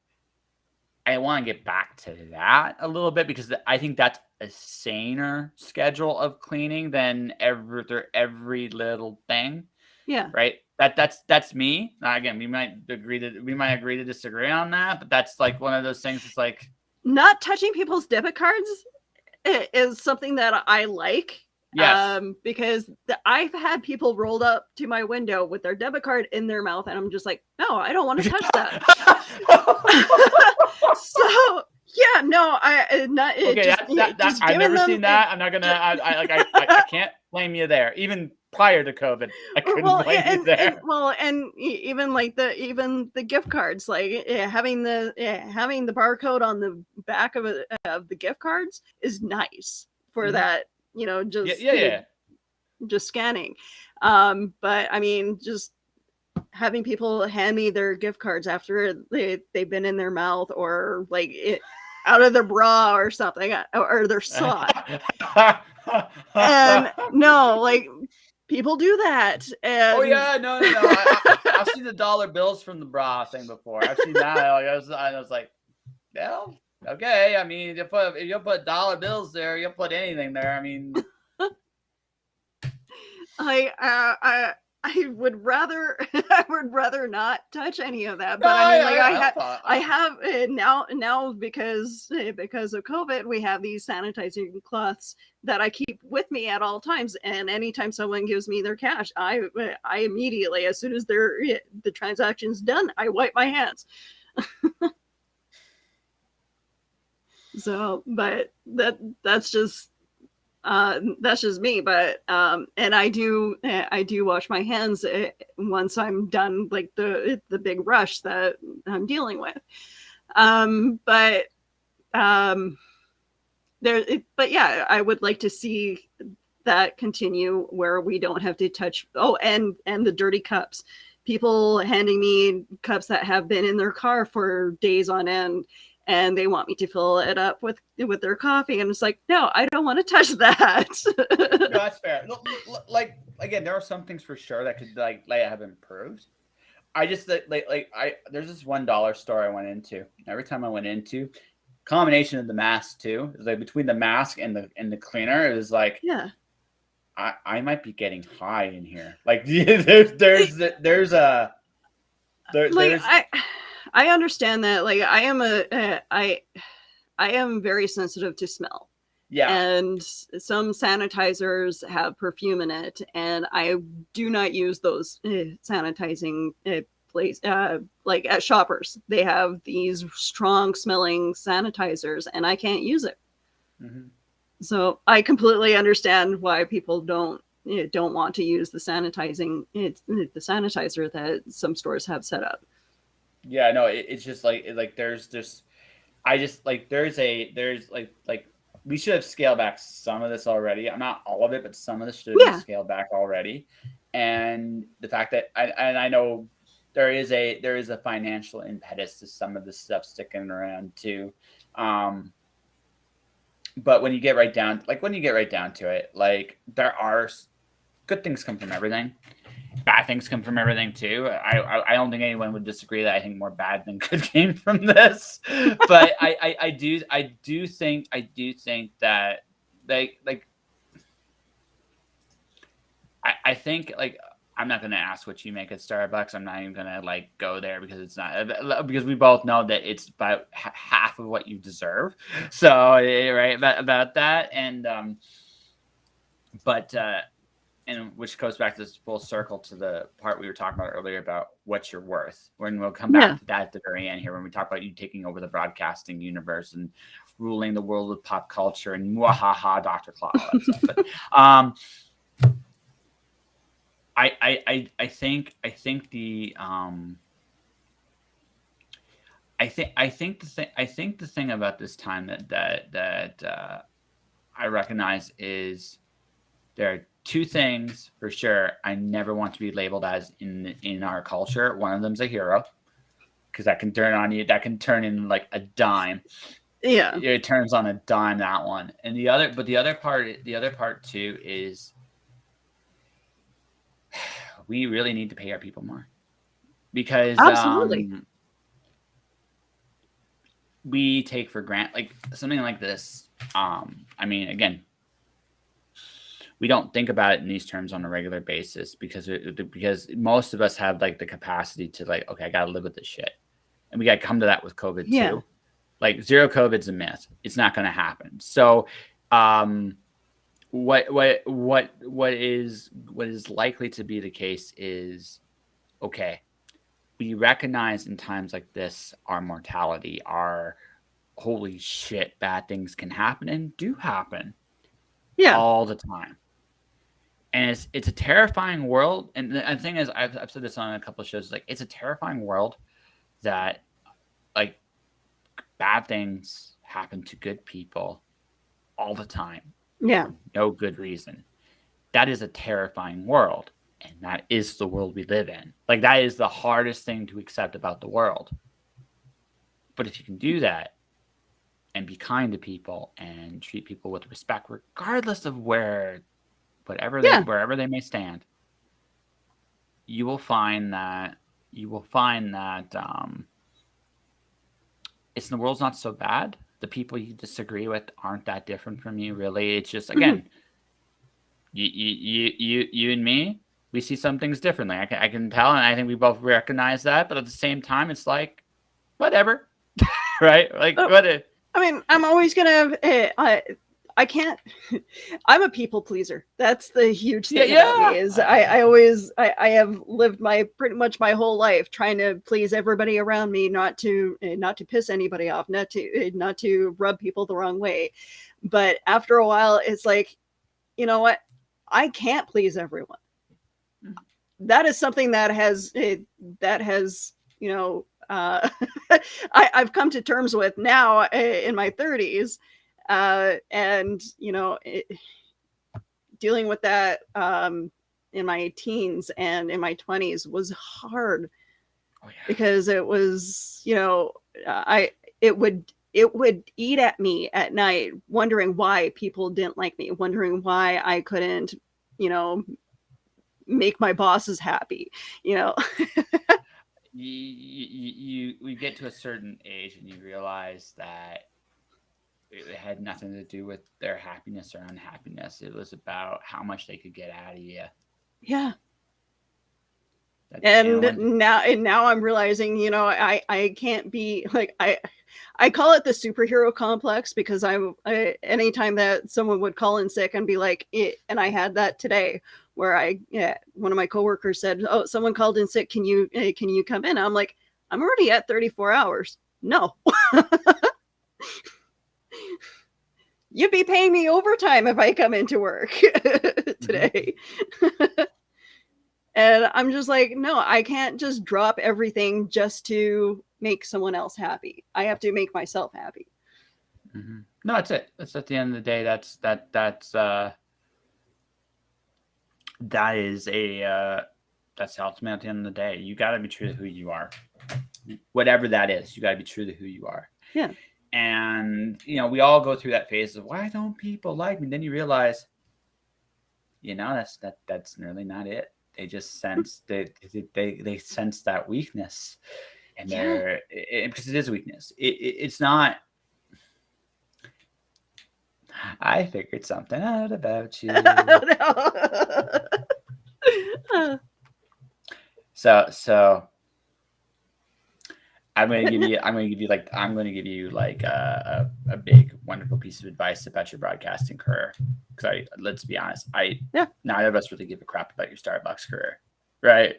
I want to get back to that a little bit, because I think that's a saner schedule of cleaning than every little thing. Yeah. Right. That's me. Now, again, we might agree to disagree on that, but that's like one of those things. It's like, not touching people's debit cards is something that I like. Yes. Because I've had people rolled up to my window with their debit card in their mouth, and I'm just like, no, I don't want to touch that. So yeah, no, I've never seen that. I'm not gonna. I can't blame you there. Even prior to COVID, I couldn't blame you there. And even like the gift cards, like having the barcode on the back of the gift cards is nice for that. Just scanning. But I mean, just having people hand me their gift cards after they've been in their mouth, or like out of their bra or something, or their sock. And no, like, people do that. And... Oh yeah, no. I've seen the dollar bills from the bra thing before. I've seen that. I was like, well, okay. I mean, if you put dollar bills there, you put anything there. I mean, I would rather not touch any of that. But I have now because of COVID, we have these sanitizing cloths that I keep with me at all times. And anytime someone gives me their cash, I immediately, as soon as the transaction's done, I wipe my hands. So, but that's just me. But and I do wash my hands once I'm done, like the big rush that I'm dealing with. But yeah, I would like to see that continue, where we don't have to touch. Oh, and the dirty cups. People handing me cups that have been in their car for days on end, and they want me to fill it up with their coffee, and it's like, no, I don't want to touch that. No, that's fair. Like, again, there are some things for sure that could have improved. I just there's this $1 store I went into. Every time I went into, combination of the mask too, it was like between the mask and the cleaner, it was like, yeah, I might be getting high in here. Like, I understand that. Like, I am very sensitive to smell. Yeah. And some sanitizers have perfume in it, and I do not use those sanitizing place like at Shoppers. They have these strong smelling sanitizers, and I can't use it. Mm-hmm. So I completely understand why people don't want to use the sanitizer that some stores have set up. Yeah, no, it's just like there's just there's we should have scaled back some of this already. Not all of it, but some of this should have been scaled back already. And the fact that I know there is a financial impetus to some of this stuff sticking around too. But when you get right down to it, like there are good things come from everything. Bad things come from everything too. I don't think anyone would disagree that I think more bad than good came from this. But I do think that I think like I'm not gonna ask what you make at Starbucks. I'm not even gonna like go there because it's not because we both know that it's about half of what you deserve. So right about that and and which goes back to this full circle to the part we were talking about earlier about what you're worth. When we'll come back to that at the very end here, when we talk about you taking over the broadcasting universe and ruling the world with pop culture and mwahaha, Dr. Claw, all that stuff. But, I think the thing about this time that I recognize is there are two things for sure I never want to be labeled as in our culture. One of them's a hero, because that can turn on you. That can turn in like a dime. Yeah, it turns on a dime, that one. And the other part too is we really need to pay our people more, because absolutely. We take for granted like something like this. I mean, again, we don't think about it in these terms on a regular basis because most of us have like the capacity to like, okay, I gotta live with this shit, and we got to come to that with COVID too. Like zero COVID's a myth; it's not going to happen. So, what is likely to be the case is, okay, we recognize in times like this our mortality, our holy shit, bad things can happen and do happen, all the time. And it's a terrifying world. And the thing is, I've said this on a couple of shows, like it's a terrifying world that like bad things happen to good people all the time. Yeah. For no good reason. That is a terrifying world. And that is the world we live in. Like that is the hardest thing to accept about the world. But if you can do that and be kind to people and treat people with respect, regardless of wherever they may stand, you will find that it's the world's not so bad. The people you disagree with aren't that different from you, really. It's just, again, you and me, we see some things differently. I can tell, and I think we both recognize that. But at the same time, it's like, whatever, right? Like, what? I mean, I'm always gonna. I can't. I'm a people pleaser. That's the huge thing about me. Is I have lived pretty much my whole life trying to please everybody around me, not to piss anybody off, not to rub people the wrong way. But after a while, it's like, you know what? I can't please everyone. That is something that has I've come to terms with now in my 30s. And dealing with that in my teens and in my 20s was hard. Because it was, it would eat at me at night, wondering why people didn't like me, wondering why I couldn't, make my bosses happy, You get to a certain age and you realize that it had nothing to do with their happiness or unhappiness. It was about how much they could get out of you. Yeah. And now I'm realizing, you know, I can't be like, I call it the superhero complex, because anytime that someone would call in sick and be like, and I had that today where one of my coworkers said, oh, someone called in sick. Can you come in? I'm like, I'm already at 34 hours. No. You'd be paying me overtime if I come into work today. And I'm just like, no, I can't just drop everything just to make someone else happy. I have to make myself happy. Mm-hmm. No, that's it. That's at the end of the day. That's ultimate at the end of the day. You got to be true to who you are, whatever that is. You got to be true to who you are. Yeah. And, you know, we all go through that phase of, why don't people like me? Then you realize, you know, that's really not it. They just sense they sense that weakness, and because it is weakness. It's not. I figured something out about you. So I'm going to give you like a big, wonderful piece of advice about your broadcasting career. Because let's be honest, neither of us really give a crap about your Starbucks career, right?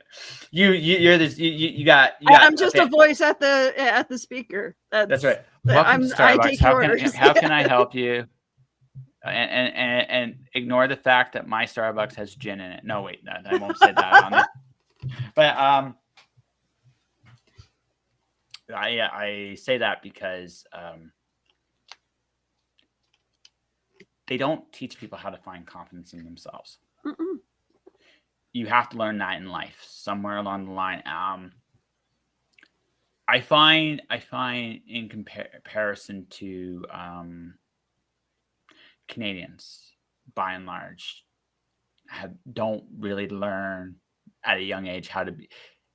You're this. You got. I'm just a voice at the speaker. That's right. Welcome to Starbucks. How can I help you? And ignore the fact that my Starbucks has gin in it. No, wait, no, I won't say that on it. But I say that because they don't teach people how to find confidence in themselves. Mm-mm. You have to learn that in life somewhere along the line. I find in comparison to Canadians, by and large, don't really learn at a young age how to be.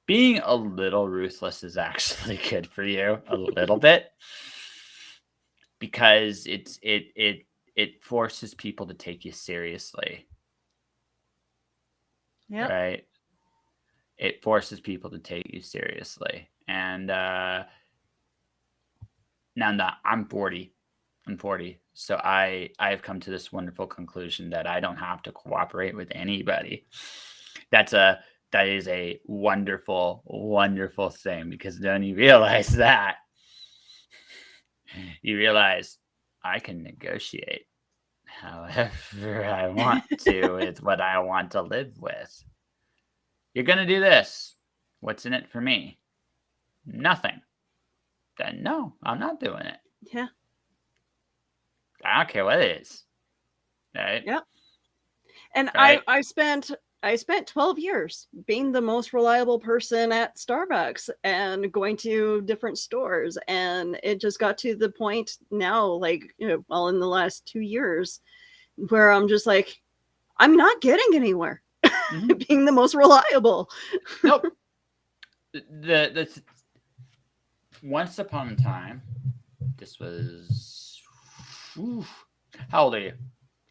Being a little ruthless is actually good for you, a little bit, because it forces people to take you seriously. Yeah. Right. It forces people to take you seriously, and now I'm 40. I'm 40, so I've come to this wonderful conclusion that I don't have to cooperate with anybody. That is a wonderful, wonderful thing, because then you realize I can negotiate however I want to with what I want to live with. You're going to do this. What's in it for me? Nothing. Then no, I'm not doing it. Yeah. I don't care what it is. Right? Yeah. And right? I spent 12 years being the most reliable person at Starbucks and going to different stores. And it just got to the point now, like, in the last 2 years, where I'm just like, I'm not getting anywhere being the most reliable. Nope. Once upon a time, this was, how old are you?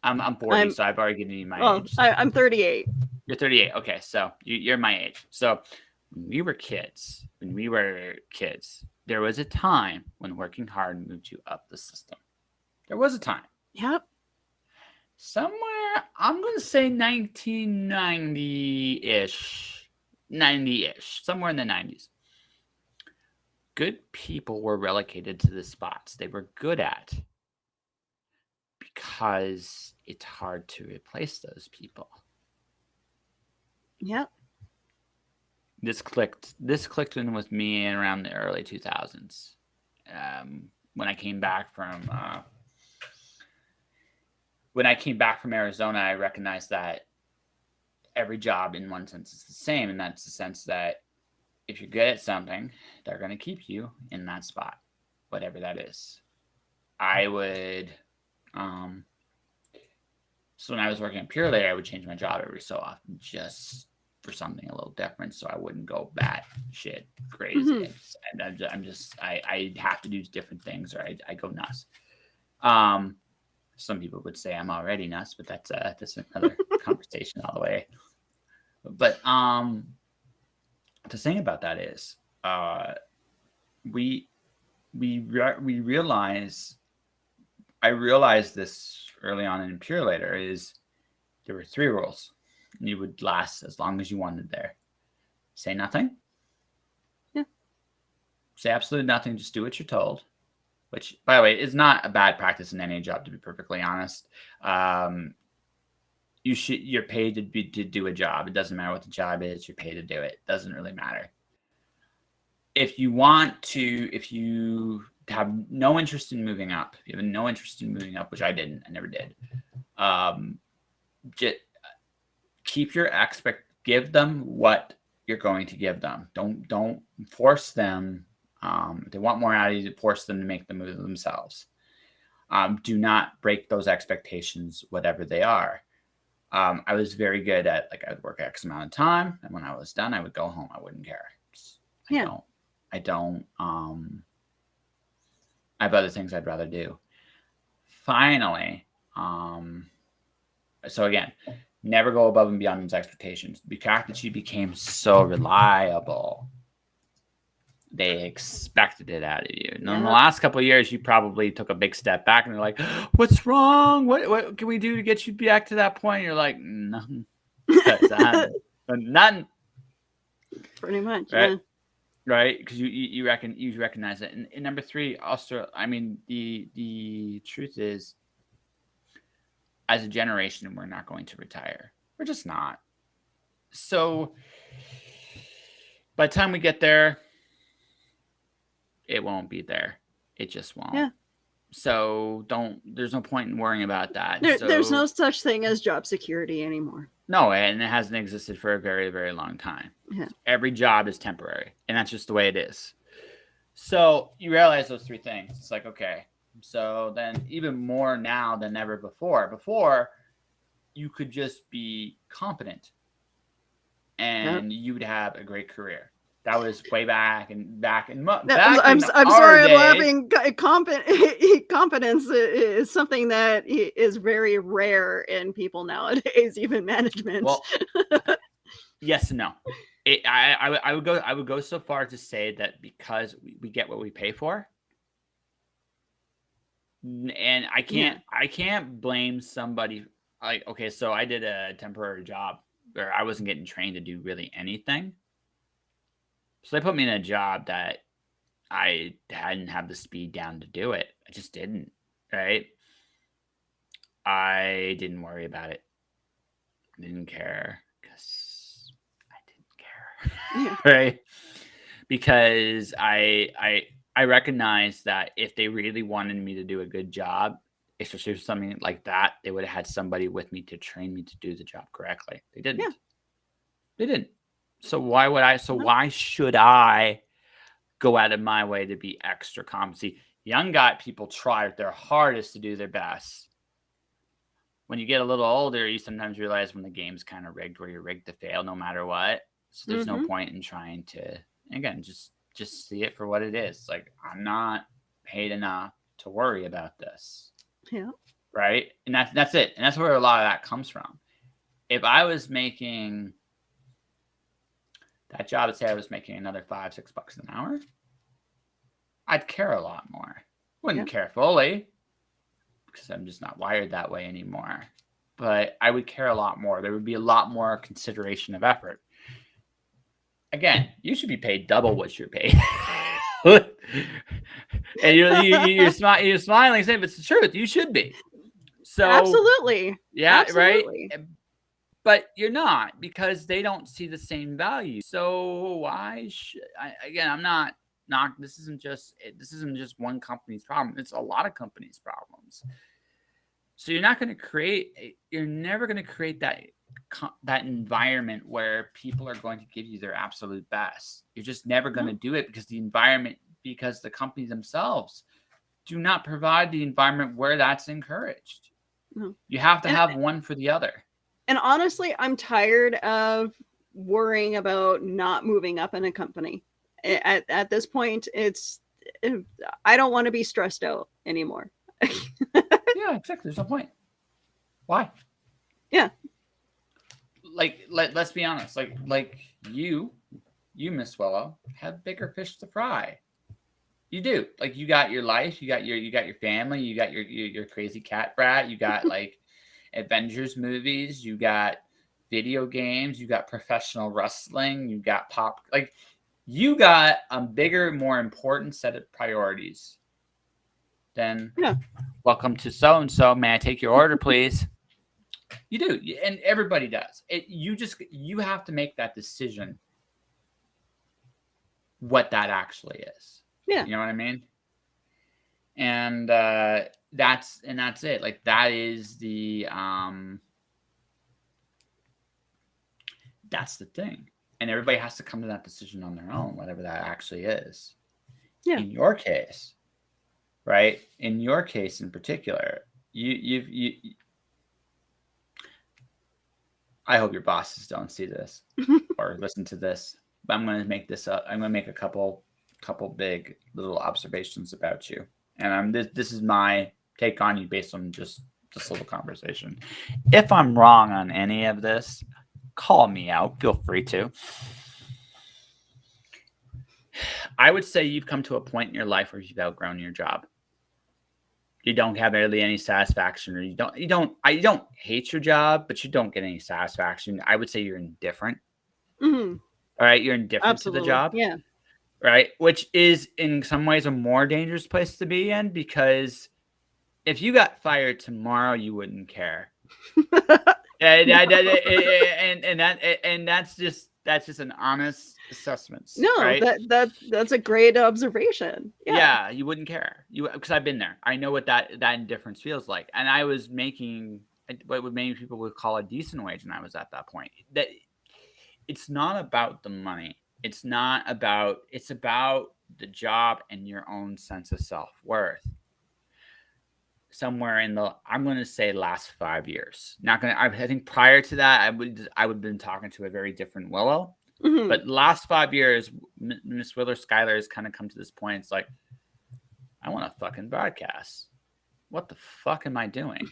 I'm 40, so I've already given you my age. So. I'm 38. You're 38. Okay, so you're my age. So when we were kids, there was a time when working hard moved you up the system. There was a time. Yep. Somewhere, I'm going to say 1990-ish, 90-ish, somewhere in the 90s. Good people were relegated to the spots they were good at, because it's hard to replace those people. Yep. This clicked in with me around the early 2000s. When I came back from Arizona, I recognized that every job in one sense is the same, and that's the sense that if you're good at something, they're going to keep you in that spot, whatever that is. I would so when I was working at Pure Layer, I would change my job every so often just for something a little different, so I wouldn't go bat shit crazy. And I have to do different things, or I go nuts. Some people would say I'm already nuts, but that's another conversation all the way. But the thing about that is, we realize, I realized this early on in Purelator, is there were 3 rules. And you would last as long as you wanted there. Say nothing. Yeah. Say absolutely nothing. Just do what you're told. Which, by the way, is not a bad practice in any job, to be perfectly honest. You're paid to do a job. It doesn't matter what the job is. You're paid to do it. It doesn't really matter. If you have no interest in moving up, which I didn't, I never did. Just keep your give them what you're going to give them. Don't force them. If they want more out of you, force them to make the move themselves. Do not break those expectations, whatever they are. I was very good at, like, I would work X amount of time, and when I was done, I would go home. I wouldn't care. I don't. I have other things I'd rather do. Finally, so again, never go above and beyond those expectations. The fact that you became so reliable, they expected it out of you. And in the last couple of years, you probably took a big step back and they're like, what's wrong? What can we do to get you back to that point? And you're like, nothing. Nothing. Pretty much, right? Yeah. Right? Because you recognize it. And number 3, also, I mean, the truth is, as a generation, we're not going to retire. We're just not. So by the time we get there, it won't be there. It just won't. Yeah. So there's no point in worrying about that. There's no such thing as job security anymore. No, and it hasn't existed for a very, very long time. Yeah. Every job is temporary, and that's just the way it is. So you realize those 3 things. It's like, okay, so then even more now than ever before. Before, you could just be competent, and you would have a great career. That was way back in I'm sorry, I'm laughing. Competence is something that is very rare in people nowadays, even management. Well, yes and no. I would go so far to say that because we get what we pay for, and I can't blame somebody. Like, okay, so I did a temporary job where I wasn't getting trained to do really anything. So they put me in a job that I hadn't have the speed down to do it. I just didn't, right? I didn't worry about it. I didn't care because I didn't care, right? Because I recognized that if they really wanted me to do a good job, especially for something like that, they would have had somebody with me to train me to do the job correctly. They didn't. Yeah. They didn't. So why would I? So why should I go out of my way to be extra competent? Young people try their hardest to do their best. When you get a little older, you sometimes realize when the game's kind of rigged, where you're rigged to fail no matter what. So there's no point in trying to. Again, just see it for what it is. Like, I'm not paid enough to worry about this. Yeah. Right. And that's it. And that's where a lot of that comes from. If I was making that job, say I was making another $5-6 an hour, I'd care a lot more. Wouldn't care fully because I'm just not wired that way anymore. But I would care a lot more. There would be a lot more consideration of effort. Again, you should be paid double what you're paid. And you're smiling, saying, but it's the truth. You should be. So absolutely. Yeah, absolutely. Right. But you're not, because they don't see the same value. So why should I'm not this isn't just one company's problem. It's a lot of companies' problems. So you're never going to create that environment where people are going to give you their absolute best. You're just never going to do it because the companies themselves do not provide the environment where that's encouraged. No. You have to have one for the other. And honestly, I'm tired of worrying about not moving up in a company. At this point, I don't want to be stressed out anymore. Yeah, exactly. There's no point. Why? Yeah. Let's be honest. Like you you, Miss Willow, have bigger fish to fry. You do. Like, you got your life, you got your family, you got your crazy cat brat, you got like Avengers movies, you got video games, you got professional wrestling, you got pop, like you got a bigger, more important set of priorities than welcome to so and so. May I take your order, please? You do, and everybody does. You have to make that decision. What that actually is. Yeah. You know what I mean? And that's it. Like, that is the that's the thing. And everybody has to come to that decision on their own, whatever that actually is. Yeah. In your case, right? In your case in particular, you I hope your bosses don't see this or listen to this. But I'm going to make this up. I'm going to make a couple big little observations about you. And this is my take on you based on just this little conversation. If I'm wrong on any of this, call me out. Feel free to. I would say you've come to a point in your life where you've outgrown your job. You don't have really any satisfaction, or you don't hate your job, but you don't get any satisfaction. I would say you're indifferent. Mm-hmm. All right, you're indifferent Absolutely. to the job. Yeah. Right, which is in some ways a more dangerous place to be in, because if you got fired tomorrow, you wouldn't care. And that's just an honest assessment. No, right? that's a great observation. Yeah, you wouldn't care. Because I've been there. I know what that indifference feels like, and I was making what many people would call a decent wage, and I was at that point. That it's not about the money. It's about the job and your own sense of self-worth. Somewhere in the, I'm going to say, last 5 years. I think prior to that, I would have been talking to a very different Willow. Mm-hmm. But last 5 years, Miss Willow Skylor has kind of come to this point. It's like, I want to fucking broadcast. What the fuck am I doing?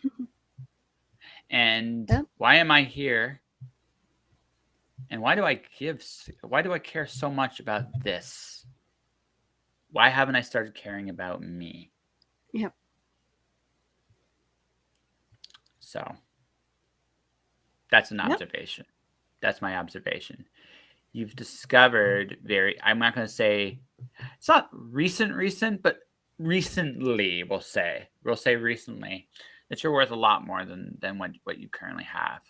And why am I here? And why do I care so much about this? Why haven't I started caring about me? Yep. So that's an observation. That's my observation. You've discovered I'm not going to say, it's not recent, but recently, we'll say recently, that you're worth a lot more than what you currently have.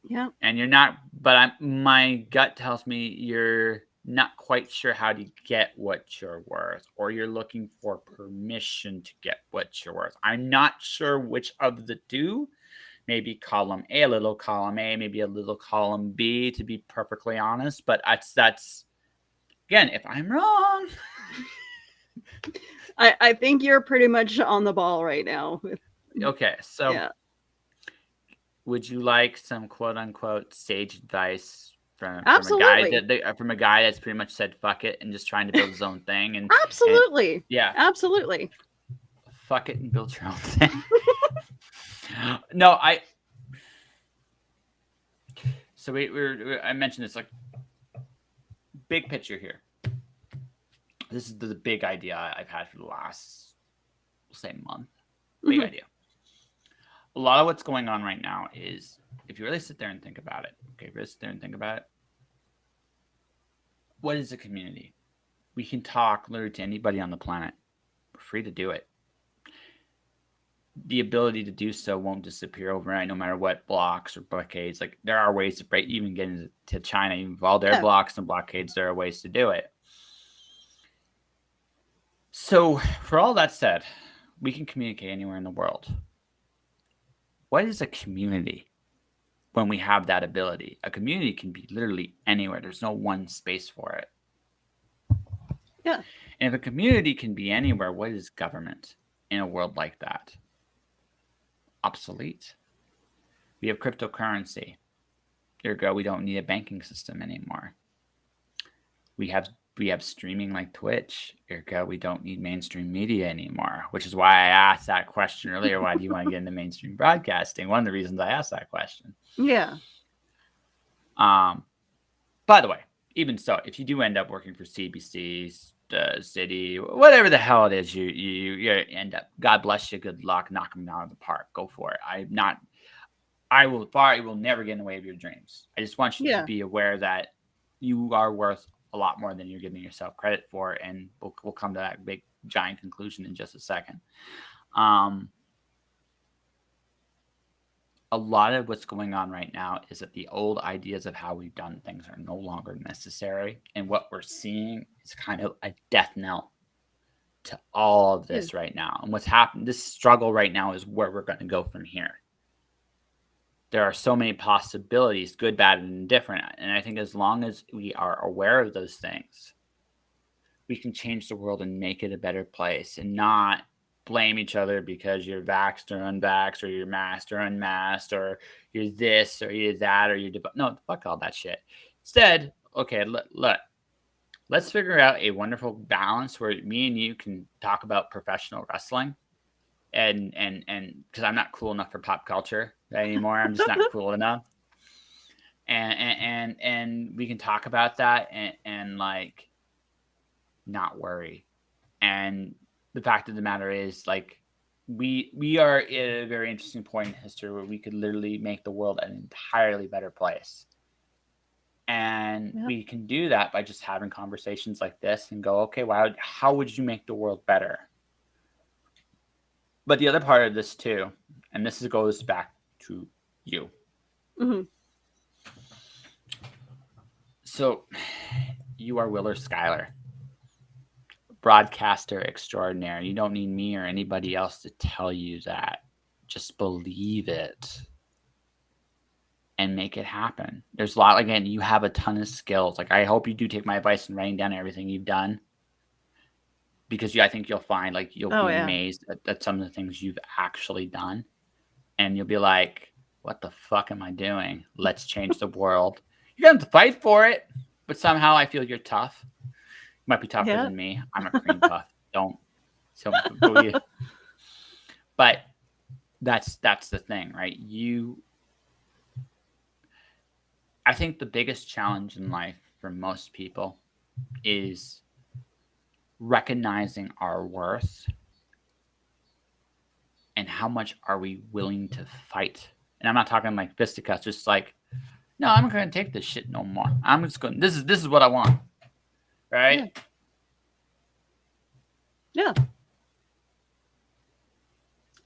Yeah. And you're not, but my gut tells me you're not quite sure how to get what you're worth, or you're looking for permission to get what you're worth. I'm not sure which of the two. Maybe column A, a little column A, maybe a little column B, to be perfectly honest. But that's again, if I'm wrong. I think you're pretty much on the ball right now. Okay, so would you like some quote unquote sage advice from a guy that's pretty much said fuck it and just trying to build his own thing? And absolutely, absolutely, fuck it and build your own thing. No, so I mentioned this, like, big picture here. This is the big idea I've had for the last, we'll say, month. Big idea. A lot of what's going on right now is, if you really sit there and think about it, what is a community? We can talk literally to anybody on the planet. We're free to do it. The ability to do so won't disappear overnight, no matter what blocks or blockades. Like, there are ways to even get into China, even with all their blocks and blockades, there are ways to do it. So, for all that said, we can communicate anywhere in the world. What is a community when we have that ability? A community can be literally anywhere. There's no one space for it. Yeah. And if a community can be anywhere, what is government in a world like that? Obsolete. We have cryptocurrency. Ergo, we don't need a banking system anymore. We have streaming like Twitch. Ergo, we don't need mainstream media anymore, which is why I asked that question earlier. Why do you want to get into mainstream broadcasting? One of the reasons I asked that question. Yeah. By the way, even so, if you do end up working for CBC, City, whatever the hell it is, you end up. God bless you. Good luck. Knock them out of the park. Go for it. I will never get in the way of your dreams. I just want you to be aware that you are worth a lot more than you're giving yourself credit for, and we'll come to that big giant conclusion in just a second. A lot of what's going on right now is that the old ideas of how we've done things are no longer necessary. And what we're seeing is kind of a death knell to all of this right now. And what's happened, this struggle right now is where we're going to go from here. There are so many possibilities, good, bad, and indifferent. And I think as long as we are aware of those things, we can change the world and make it a better place and not blame each other because you're vaxxed or unvaxxed, or you're masked or unmasked, or you're this or you're that, or you're no, fuck all that shit. Instead, okay, look, let's figure out a wonderful balance where me and you can talk about professional wrestling, and because I'm not cool enough for pop culture anymore. I'm just not cool enough, and we can talk about that and like not worry. And the fact of the matter is, like, we are at a very interesting point in history where we could literally make the world an entirely better place. And we can do that by just having conversations like this and go, okay, wow, how would you make the world better? But the other part of this too, and this goes back to you. Mm-hmm. So you are Willow Skylor, broadcaster extraordinaire. You don't need me or anybody else to tell you that. Just believe it and make it happen. There's a lot. Again, you have a ton of skills. Like, I hope you do take my advice in writing down everything you've done, because I think you'll find, like, you'll be amazed at some of the things you've actually done, and you'll be like, what the fuck am I doing? Let's change the world. You're going to have to fight for it, but somehow I feel you're tough. You might be tougher than me. I'm a cream puff. Don't. So, but that's the thing, right? I think the biggest challenge in life for most people is recognizing our worth and how much are we willing to fight. And I'm not talking like fisticuffs, just like, no, I'm not going to take this shit no more. I'm just going, this is what I want. Right? Yeah.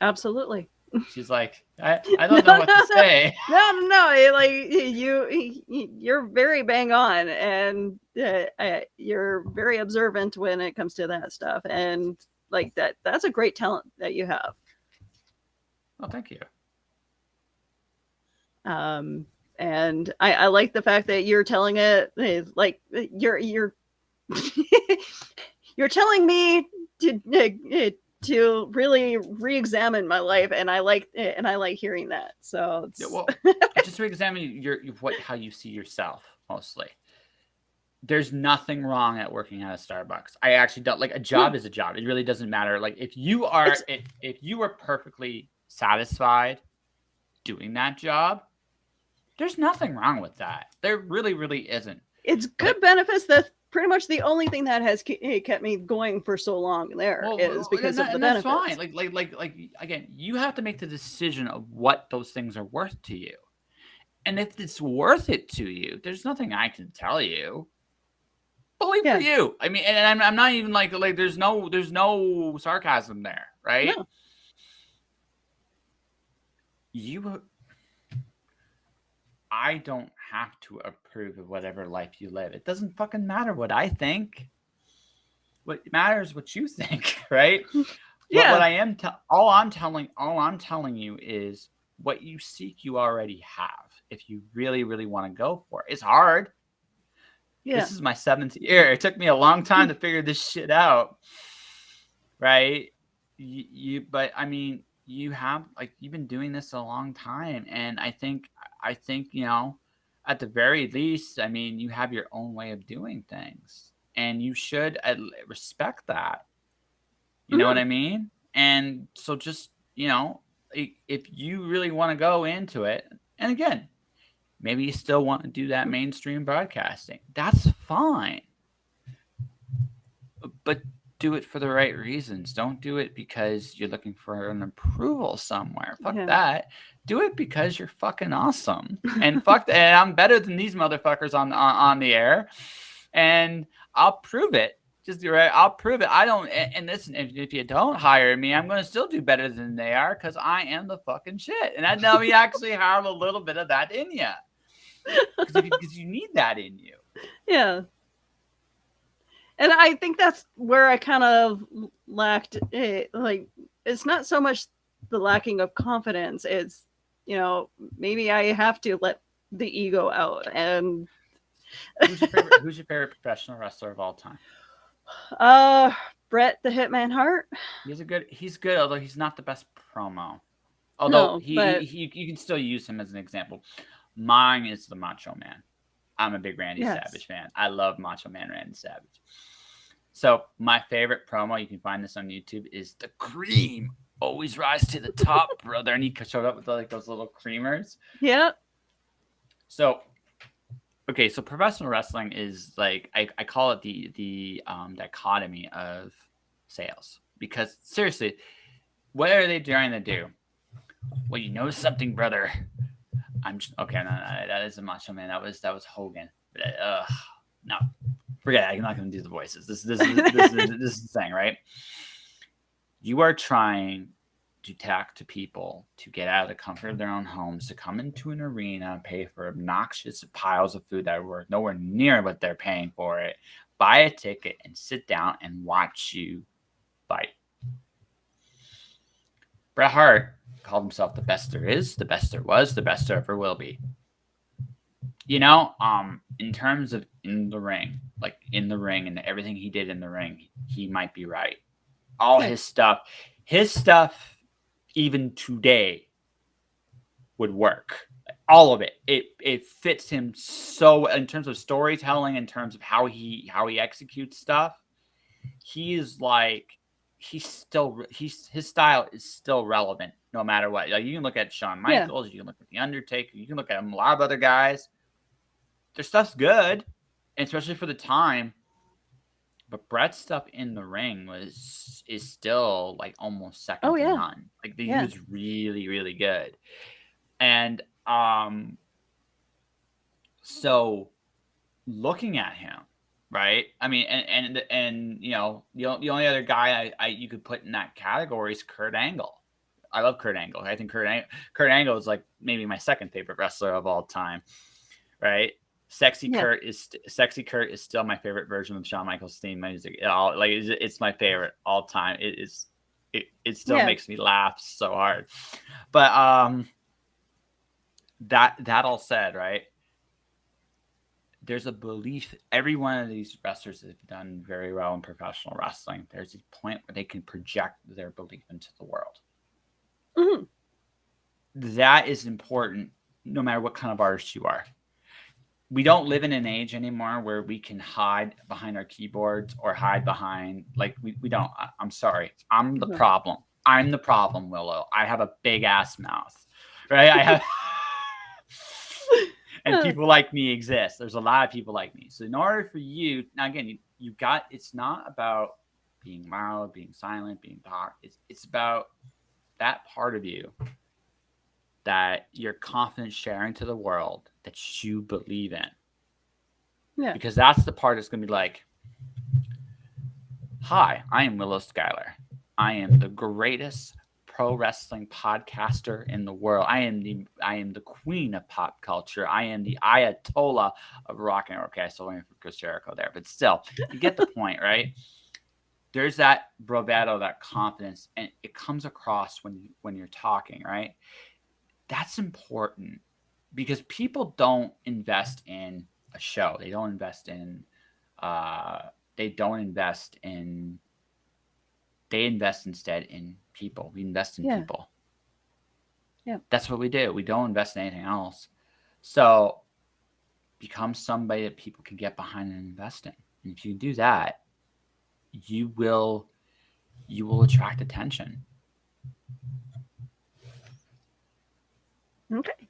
Absolutely. She's like, I don't know what to say. No. Like, you're very bang on, and you're very observant when it comes to that stuff. And like that's a great talent that you have. Oh, thank you. And I like the fact that you're telling it like you're you're telling me to really re-examine my life, and I like hearing that. So just re-examine how you see yourself mostly. There's nothing wrong at working at a Starbucks. I actually don't, like, a job is a job. It really doesn't matter. Like, if you are perfectly satisfied doing that job, there's nothing wrong with that. There really, really isn't. It's good benefits. That's pretty much the only thing that has kept me going for so long there, is because of the benefits. That's fine. Like again, you have to make the decision of what those things are worth to you. And if it's worth it to you, there's nothing I can tell you. Believe for you. I mean, and I'm not even like there's no sarcasm there, right? No. I don't have to approve of whatever life you live. It doesn't fucking matter what I think. What matters what you think, right? Yeah. But all I'm telling you is what you seek you already have. If you really, really want to go for it. It's hard. Yeah. This is my 7th year. It took me a long time to figure this shit out. Right? But I mean, you've been doing this a long time, and I think, at the very least, I mean, you have your own way of doing things, and you should respect that. You know what I mean? And so just, if you really want to go into it, and again, Maybe you still want to do that mainstream broadcasting. That's fine. But do it for the right reasons. Don't do it because you're looking for an approval somewhere. Fuck that. Do it because you're fucking awesome. And and I'm better than these motherfuckers on the air. And I'll prove it. Just right. I'll prove it. I don't. And listen, if you don't hire me, I'm going to still do better than they are because I am the fucking shit. And I know you actually have a little bit of that in you because you need that in you. Yeah. And I think that's where I kind of lacked it. Like, it's not so much the lacking of confidence. It's, maybe I have to let the ego out. And who's your favorite professional wrestler of all time? Bret the Hitman Hart. He's good, although he's not the best promo. Although you can still use him as an example. Mine is the Macho Man. I'm a big Randy Savage fan. I love Macho Man Randy Savage. So my favorite promo, you can find this on YouTube, is the cream always rise to the top, brother. And he showed up with like those little creamers. Yeah. So, okay, so professional wrestling is like I call it the dichotomy of sales, because seriously, what are they trying to do? Well, you know something, brother. I'm just, okay. No, that isn't Macho Man. That was Hogan. But, no, forget it. I'm not going to do the voices. This is the thing, right? You are trying to talk to people to get out of the comfort of their own homes, to come into an arena and pay for obnoxious piles of food that are worth nowhere near what they're paying for it, buy a ticket and sit down and watch you fight. Bret Hart called himself the best there is, the best there was, the best there ever will be. In terms of in the ring and everything he did in the ring, he might be right. All his stuff, even today would work. All of it. It fits him so in terms of storytelling, in terms of how he executes stuff. His style is still relevant no matter what. Like, you can look at Shawn Michaels, you can look at The Undertaker, you can look at a lot of other guys. Their stuff's good, especially for the time. But Bret's stuff in the ring is still like almost second to none. Like, he was really, really good. And so looking at him, right? I mean, and the only other guy you could put in that category is Kurt Angle. I love Kurt Angle. I think Kurt Angle is like maybe my second favorite wrestler of all time, right? Sexy Kurt is still my favorite version of Shawn Michaels' theme music. It's my favorite all time. It still makes me laugh so hard. But that all said, right? There's a belief. Every one of these wrestlers has done very well in professional wrestling. There's a point where they can project their belief into the world. Mm-hmm. That is important, no matter what kind of artist you are. We don't live in an age anymore where we can hide behind our keyboards or hide behind, like, we don't. I'm sorry. I'm the problem. I'm the problem, Willow. I have a big ass mouth, right? I have. And people like me exist. There's a lot of people like me. So in order for you, now again, it's not about being loud, being silent, being dark. It's about that part of you that you're confident sharing to the world that you believe in. Yeah. Because that's the part that's going to be like, hi, I am Willow Skylor. I am the greatest pro wrestling podcaster in the world. I am the queen of pop culture. I am the Ayatollah of rock and roll. Okay, I still waiting for Chris Jericho there, but still, you get the point, right? There's that bravado, that confidence, and it comes across when you're talking, right? That's important because people don't invest in a show. They invest instead in people. We invest in people. Yeah. That's what we do. We don't invest in anything else. So become somebody that people can get behind and invest in. And if you do that, you will attract attention. Okay.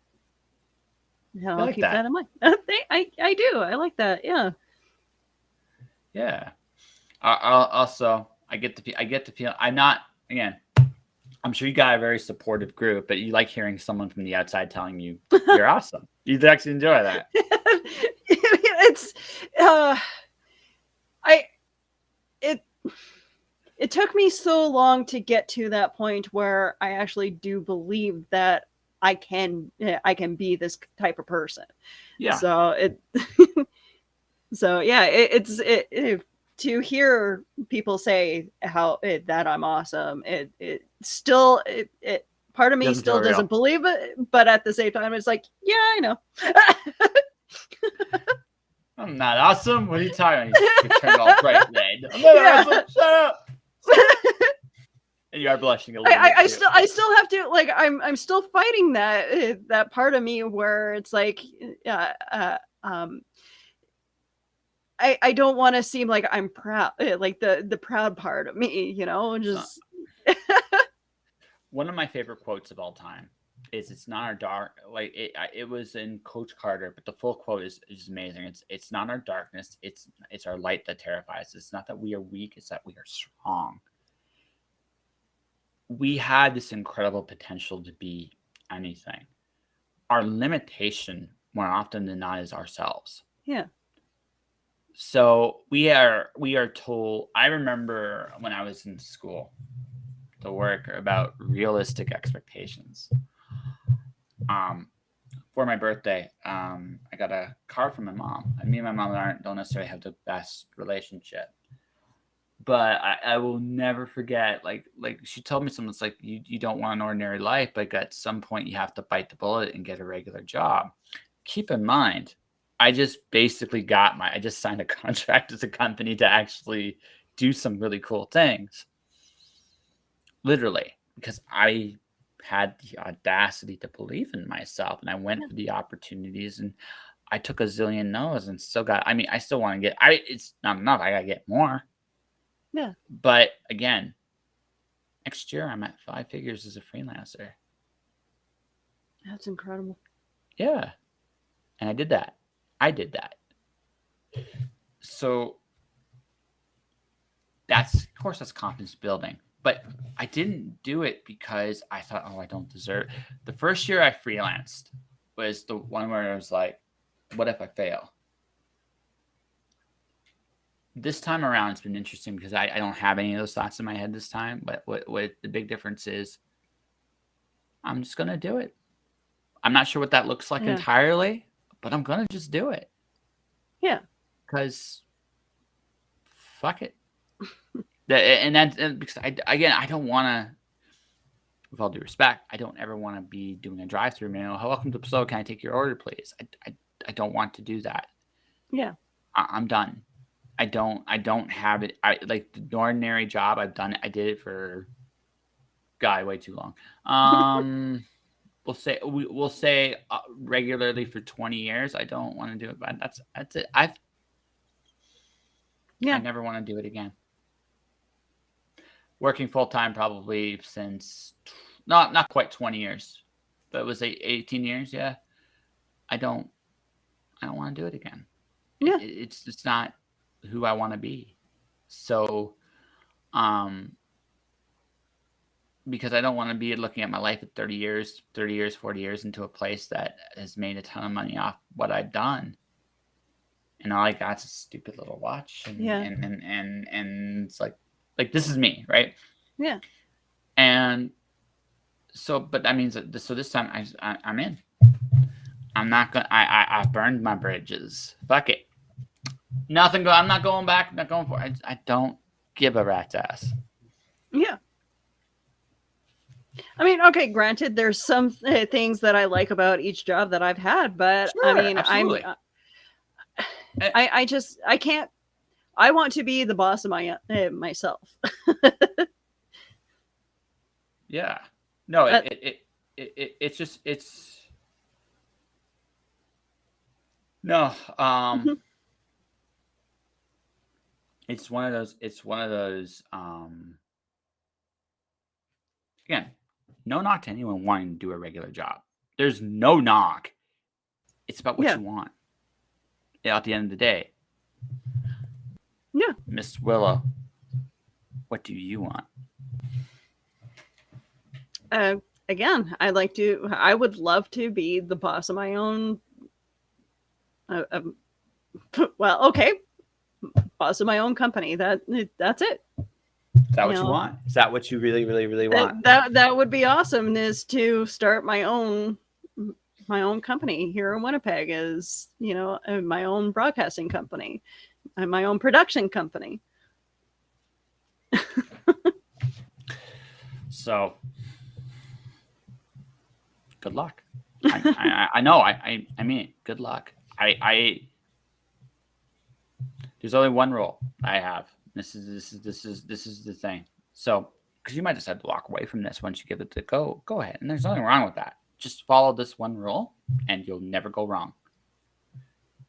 Yeah, I'll keep that in mind. I do. I like that. Yeah. Yeah. I get to feel I'm not, again, I'm sure you got a very supportive group, but you like hearing someone from the outside telling you you're awesome. You actually enjoy that. It's it took me so long to get to that point where I actually do believe that I can be this type of person. Yeah. So it's to hear people say that I'm awesome. It still part of me still doesn't believe it, but at the same time, it's like, yeah, I know. I'm not awesome. What are you talking about? You turn all bright red. I'm not awesome. Shut up. And you are blushing a little bit. I still have to, like, I'm still fighting that part of me where it's like, I don't want to seem like I'm proud, like the proud part of me, just. One of my favorite quotes of all time is, "It's not our dark." Like it was in Coach Carter, but the full quote is amazing. It's not our darkness. It's our light that terrifies us. It's not that we are weak. It's that we are strong. We had this incredible potential to be anything. Our limitation, more often than not, is ourselves. Yeah. So we are told. I remember when I was in school, the work about realistic expectations. For my birthday, I got a card from my mom. And me and my mom don't necessarily have the best relationship, but I will never forget. Like she told me something. It's like, you don't want an ordinary life, but at some point you have to bite the bullet and get a regular job. Keep in mind, I just basically I just signed a contract with a company to actually do some really cool things. Literally, because I had the audacity to believe in myself, and I went for the opportunities, and I took a zillion no's and still got, I still want to get, it's not enough. I got to get more. Yeah. But again, next year I'm at 5 figures as a freelancer. That's incredible. Yeah. And I did that. So of course that's confidence building. But I didn't do it because I thought, oh, I don't deserve it. The first year I freelanced was the one where I was like, what if I fail? This time around, it's been interesting because I don't have any of those thoughts in my head this time. But what the big difference is, I'm just going to do it. I'm not sure what that looks like entirely, but I'm going to just do it. Yeah. Because fuck it. And because I don't want to, with all due respect, I don't ever want to be doing a drive-through mail. Welcome to Episode. Can I take your order, please? I don't want to do that. Yeah. I'm done. I don't have it. I like the ordinary job. I've done it. I did it for way too long. We'll say regularly for 20 years. I don't want to do it, but that's it. I never want to do it again. Working full-time probably since not quite 20 years, but it was 18 years. Yeah. I don't want to do it again. Yeah. It's not who I want to be. So, because I don't want to be looking at my life at 30 years, 40 years into a place that has made a ton of money off what I've done. And all I got's a stupid little watch. And it's like this is me, right? Yeah. And so, but that means that this time I'm in. I'm not gonna. I burned my bridges. Fuck it. Nothing. I'm not going back. I'm not going for it. I don't give a rat's ass. Yeah. I mean, okay, granted, there's some things that I like about each job that I've had, but sure, I mean, absolutely. I can't. I want to be the boss of myself. Yeah. No, it's just no. It's one of those. Again, no knock to anyone wanting to do a regular job. There's no knock. It's about what you want. At the end of the day. Yeah. Miss Willow, what do you want? Again, I would love to be the boss of my own. Well, okay. Boss of my own company. That's it. Is that what you want? Is that what you really, really, really want? That would be awesome, is to start my own company here in Winnipeg, is, my own broadcasting company and my own production company. So good luck. I know. I mean, good luck. There's only one rule I have. This is the thing. So, because you might decide to walk away from this once you give it the go ahead, and there's nothing wrong with that. Just follow this one rule, and you'll never go wrong.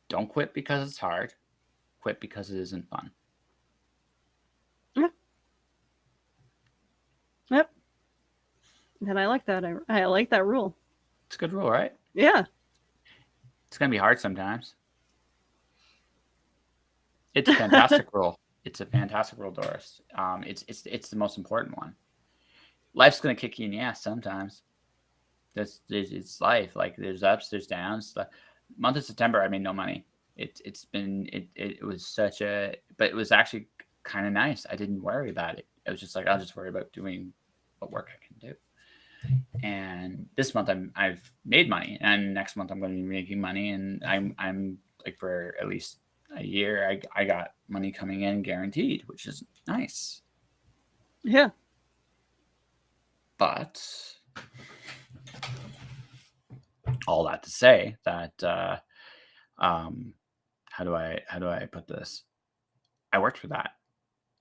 Don't quit because it's hard. Quit because it isn't fun. Yep. And I like that. I like that rule. It's a good rule, right? Yeah. It's gonna be hard sometimes. It's a fantastic rule. It's a fantastic rule, Doris. It's the most important one. Life's gonna kick you in the ass sometimes. It's life. Like, there's ups, there's downs. The month of September, I made no money. It was such a, but it was actually kind of nice. I didn't worry about it. It was just like, I'll just worry about doing what work I can do. And this month I've made money, and next month I'm going to be making money, and I'm like, for at least a year, I got money coming in guaranteed, which is nice. Yeah. But all that to say that, how do I put this? I worked for that.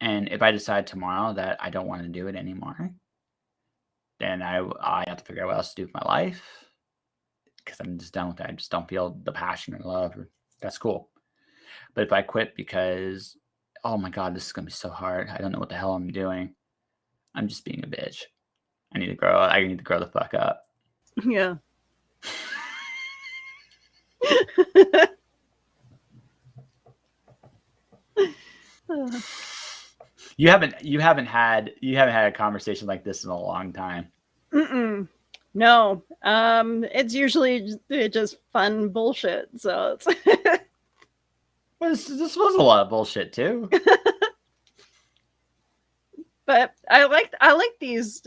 And if I decide tomorrow that I don't want to do it anymore, then I have to figure out what else to do with my life, because I'm just done with it. I just don't feel the passion or love. That's cool. But if I quit because, oh my God, this is going to be so hard, I don't know what the hell I'm doing, I'm just being a bitch. I need to grow the fuck up. Yeah. You haven't had a conversation like this in a long time. No. It's usually just fun bullshit. So it's Well, this was a lot of bullshit too. But I like these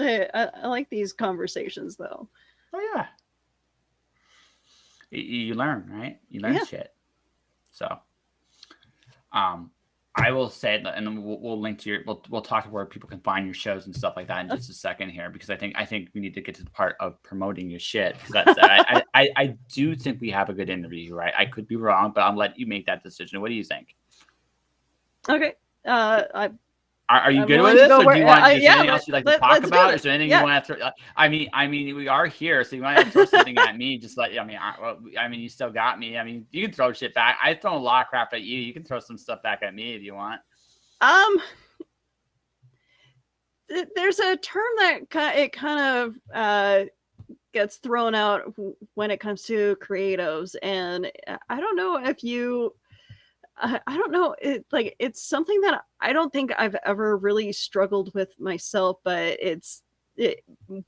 conversations though. Oh yeah. You learn, right? You learn shit. So, I will say that, and we'll link to we'll talk to where people can find your shows and stuff like that in just a second here, because I think we need to get to the part of promoting your shit. I do think we have a good interview, right? I could be wrong, but I'll let you make that decision. What do you think? Okay. Are you good with this, or do you want anything else you'd like to talk about? Is there anything you want to throw? I mean, we are here, so you might have to throw something at me. Just like, you still got me. I mean, you can throw shit back. I've thrown a lot of crap at you. You can throw some stuff back at me if you want. There's a term that kind of gets thrown out when it comes to creatives, and I don't know if you. I don't know. It's something that I don't think I've ever really struggled with myself, but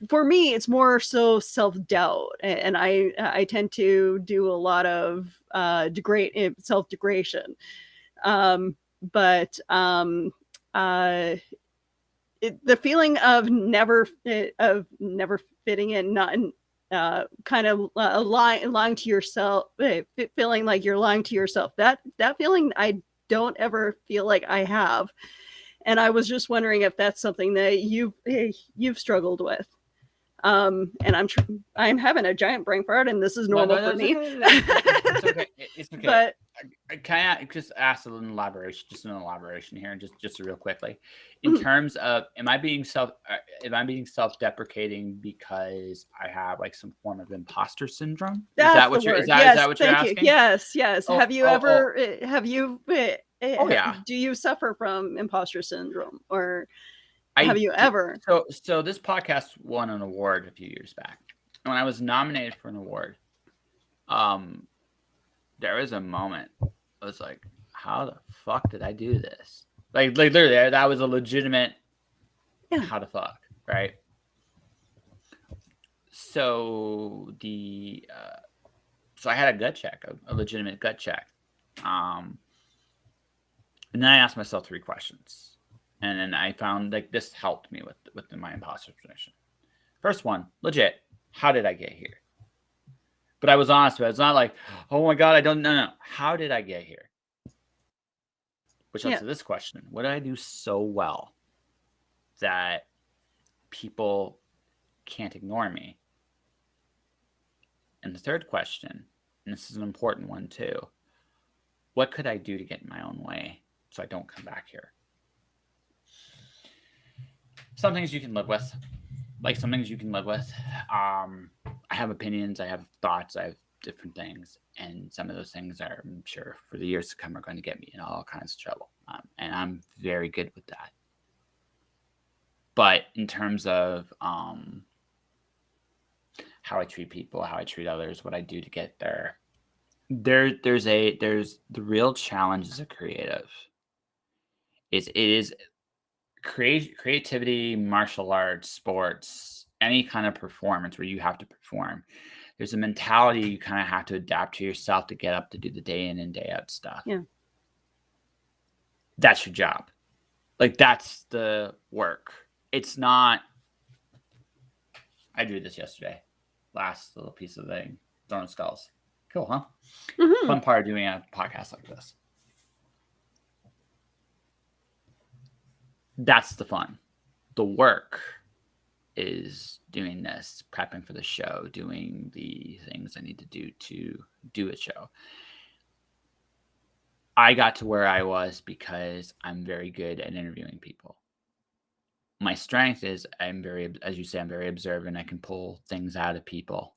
for me, it's more so self-doubt. And I tend to do a lot of self-degradation. But the feeling of never fitting in, not kind of lying to yourself, feeling like you're lying to yourself, that feeling I don't ever feel like I have. And I was just wondering if that's something that you've struggled with. And I'm having a giant brain fart, and this is normal for me. It's okay. It's okay. But can I just ask an elaboration here, just real quickly, in terms of, am I being self-deprecating because I have like some form of imposter syndrome? Is that what you're asking? Yes. Have you ever? Oh yeah. Do you suffer from imposter syndrome, or have you ever? So this podcast won an award a few years back. When I was nominated for an award, there was a moment I was like, how the fuck did I do this? Like literally, that was a legitimate how the fuck, right? So so I had a gut check, a legitimate gut check. And then I asked myself 3 questions. And then I found like this helped me with my imposter position. First one, legit, how did I get here? But I was honest with it. It's not like, oh my God, I don't know. No. How did I get here? Which answers this question. What did I do so well that people can't ignore me? And the third question, and this is an important one too, what could I do to get in my own way so I don't come back here? Some things you can live with. Like some things you can live with. I have opinions, I have thoughts, I have different things. And some of those things are, I'm sure, for the years to come are going to get me in all kinds of trouble. And I'm very good with that. But in terms of how I treat people, how I treat others, what I do to get there, there's the real challenge as a creative. It is creativity, martial arts, sports, any kind of performance where you have to perform. There's a mentality you kind of have to adapt to yourself to get up to do the day in and day out stuff. Yeah. That's your job. Like that's the work. It's not, I drew this yesterday. Last little piece of thing. Throwing skulls. Cool, huh? Mm-hmm. Fun part of doing a podcast like this. That's the fun. The work is doing this, prepping for the show, doing the things I need to do a show. I got to where I was because I'm very good at interviewing people. My strength is as you say, I'm very observant. I can pull things out of people.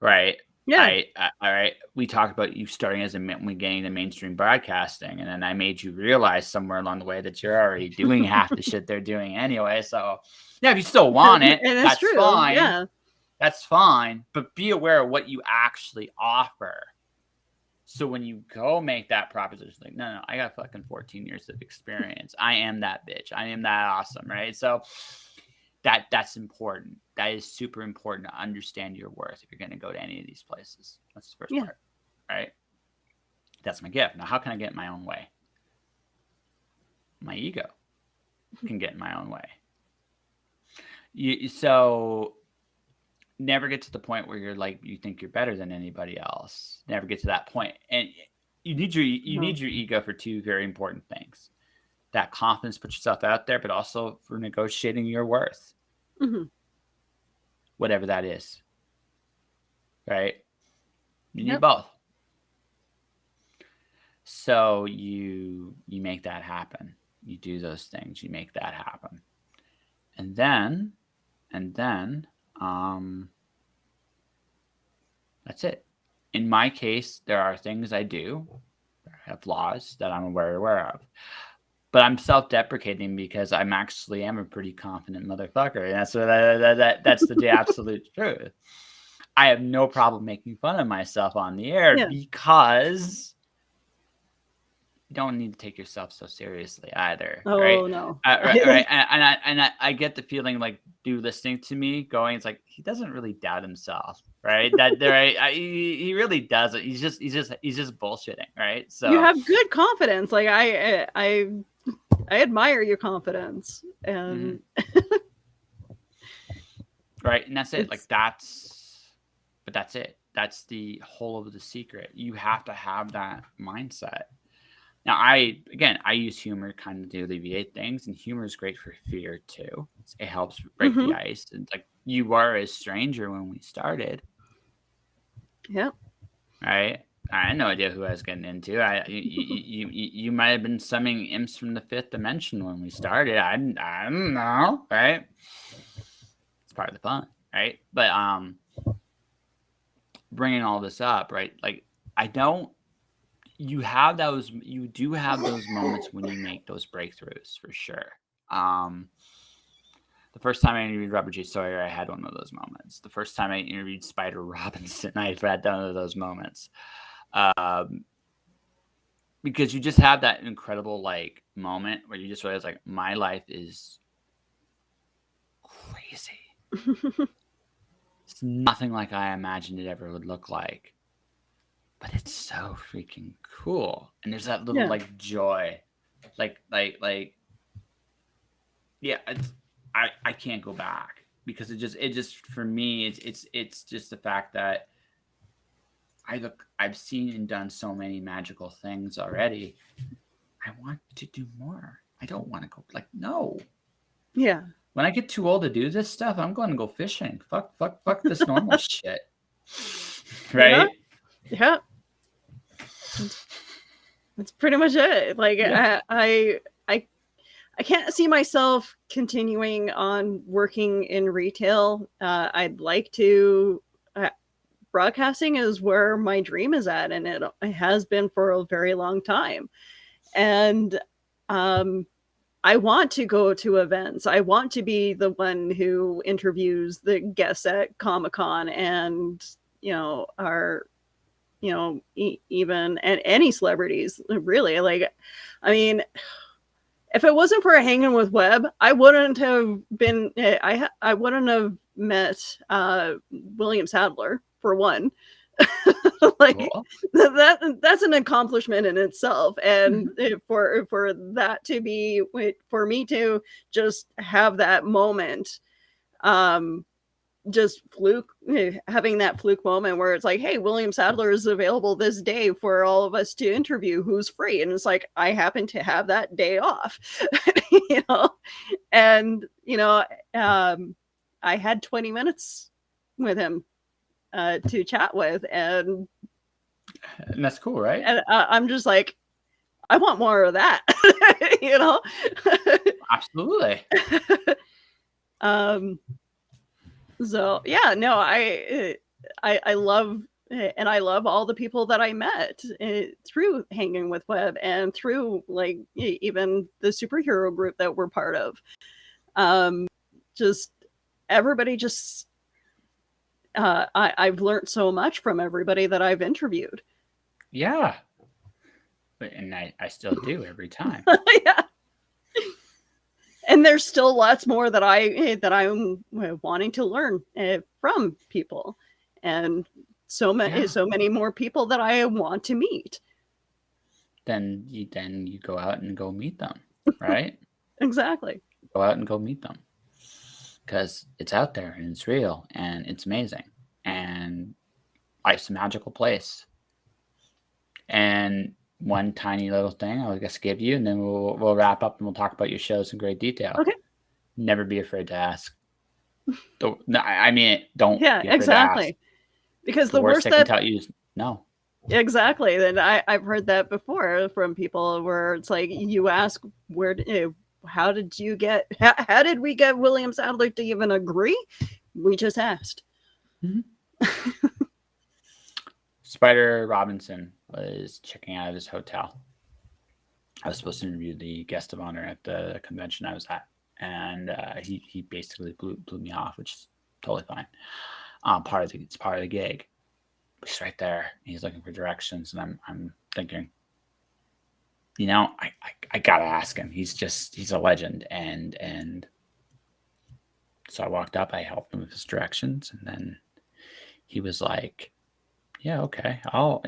Right? Yeah. All right. We talked about you starting as getting the mainstream broadcasting, and then I made you realize somewhere along the way that you're already doing half the shit they're doing anyway. So yeah, if you still want it, that's true. Fine. Yeah. That's fine. But be aware of what you actually offer. So when you go make that proposition, like, no, I got fucking 14 years of experience. I am that bitch. I am that awesome, right? So that's important. That is super important to understand your worth if you're going to go to any of these places. That's the first part, right? That's my gift. Now, how can I get in my own way? My ego can get in my own way. So never get to the point where you're like, you think you're better than anybody else. Never get to that point. And you need your ego for 2 very important things. That confidence, put yourself out there, but also for negotiating your worth. Mm-hmm. Whatever that is. Right? You need both. So you make that happen. You do those things. You make that happen. And then that's it. In my case, there are things I do, I have flaws that I'm aware of. But I'm self-deprecating because I'm a pretty confident motherfucker. And that's the absolute truth. I have no problem making fun of myself on the air because you don't need to take yourself so seriously either. Oh, right? no. Right. And I get the feeling like you listening to me going, it's like, he doesn't really doubt himself. Right. He really doesn't. He's just bullshitting. Right. So you have good confidence. Like I admire your confidence. And right. And that's it. Like that's it. That's the whole of the secret. You have to have that mindset. Now, I use humor kind of to alleviate things, and humor is great for fear too. It helps break the ice. It's like you were a stranger when we started. Yep. Right. I had no idea who I was getting into. You might have been summoning imps from the 5th dimension when we started. I don't know. Right. It's part of the fun. Right. But bringing all this up, right? Like you do have those moments when you make those breakthroughs for sure. The first time I interviewed Robert J. Sawyer, I had one of those moments. The first time I interviewed Spider Robinson, I had one of those moments. Because you just have that incredible like moment where you just realize like my life is crazy. It's nothing like I imagined it ever would look like, but it's so freaking cool. And there's that little like joy, like yeah. I can't go back because it just for me it's just the fact that I've seen and done so many magical things already. I want to do more. I don't want to go like no. Yeah. When I get too old to do this stuff, I'm going to go fishing. Fuck this normal shit. Right? Yeah. That's pretty much it. Like I can't see myself continuing on working in retail. I'd like to. Broadcasting is where my dream is at, and it has been for a very long time. And I want to go to events. I want to be the one who interviews the guests at Comic-Con and, even any celebrities, really. Like, I mean, if it wasn't for Hanging with Webb, I wouldn't have been, I wouldn't have met William Sadler, for one. Like cool. That's an accomplishment in itself, and for that to be for me to just have that moment, just having that fluke moment where it's like, hey, William Sadler is available this day for all of us to interview, who's free, and it's like I happen to have that day off. And I had 20 minutes with him to chat with, and that's cool, right? And I'm just like, I want more of that. Absolutely. So yeah, no, I love, and I love all the people that I met through Hanging with Webb and through like even the superhero group that we're part of. Just everybody just. I've learned so much from everybody that I've interviewed. Yeah. And I still do every time. Yeah. And there's still lots more that I'm wanting to learn from people, and so many more people that I want to meet. Then you go out and go meet them, right? Exactly. Go out and go meet them. Because it's out there and it's real and it's amazing, and life's a magical place. And one tiny little thing I'll just give you, and then we'll wrap up and we'll talk about your shows in great detail. Okay. Never be afraid to ask. Don't. Yeah, exactly. Because the worst they can tell you is no. Exactly. And I've heard that before from people where it's like you ask how did we get William Sadler to even agree? We just asked. Mm-hmm. Spider Robinson was checking out of his hotel. I was supposed to interview the guest of honor at the convention I was at, and he basically blew me off, which is totally fine. It's part of the gig. He's right there. He's looking for directions, and I'm thinking, I gotta ask him. He's a legend, and so I walked up. I helped him with his directions, and then he was like, "Yeah, okay, I'll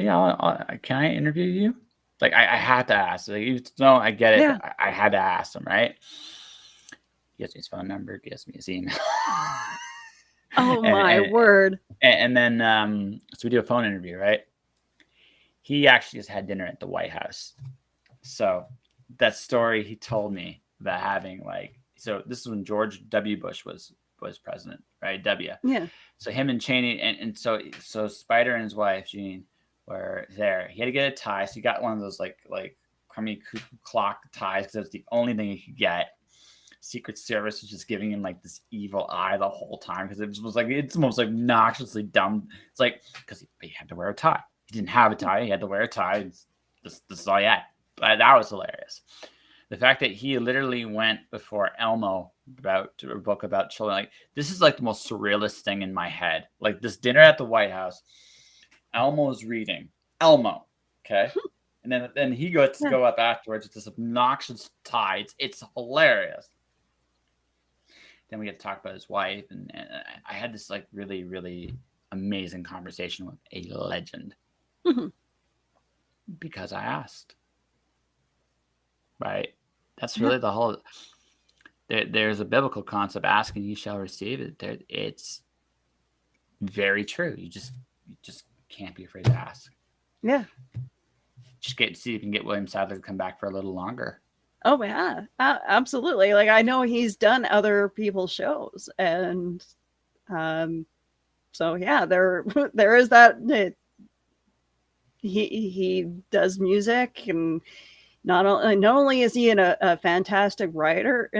can I interview you?" Like I had to ask. Like, no, I get it. Yeah. I had to ask him, right? He gives me his phone number. Gives me his email. Oh my word! And then so we do a phone interview, right? He actually just had dinner at the White House. So that story he told me about having so this is when George W. Bush was president, right? Yeah. So him and Cheney and so Spider and his wife Jean were there. He had to get a tie, so he got one of those like crummy clock ties because that's the only thing he could get. Secret Service was just giving him like this evil eye the whole time because it was like it's almost like obnoxiously dumb. It's like because he had to wear a tie. He didn't have a tie. He had to wear a tie. This is all he had. That was hilarious. The fact that he literally went before Elmo to a book about children. Like this is like the most surrealist thing in my head. Like this dinner at the White House, Elmo's reading Elmo. Okay. And then he gets to go up afterwards with this obnoxious tie. It's hilarious. Then we get to talk about his wife, and I had this like really, really amazing conversation with a legend because I asked. Right? That's really the whole. There's a biblical concept: asking, you shall receive it. It's very true. You just can't be afraid to ask. Yeah. Just get to see if you can get William Sadler to come back for a little longer. Oh yeah, absolutely. Like I know he's done other people's shows, and so yeah, there is that. He does music, and not only is he a fantastic writer,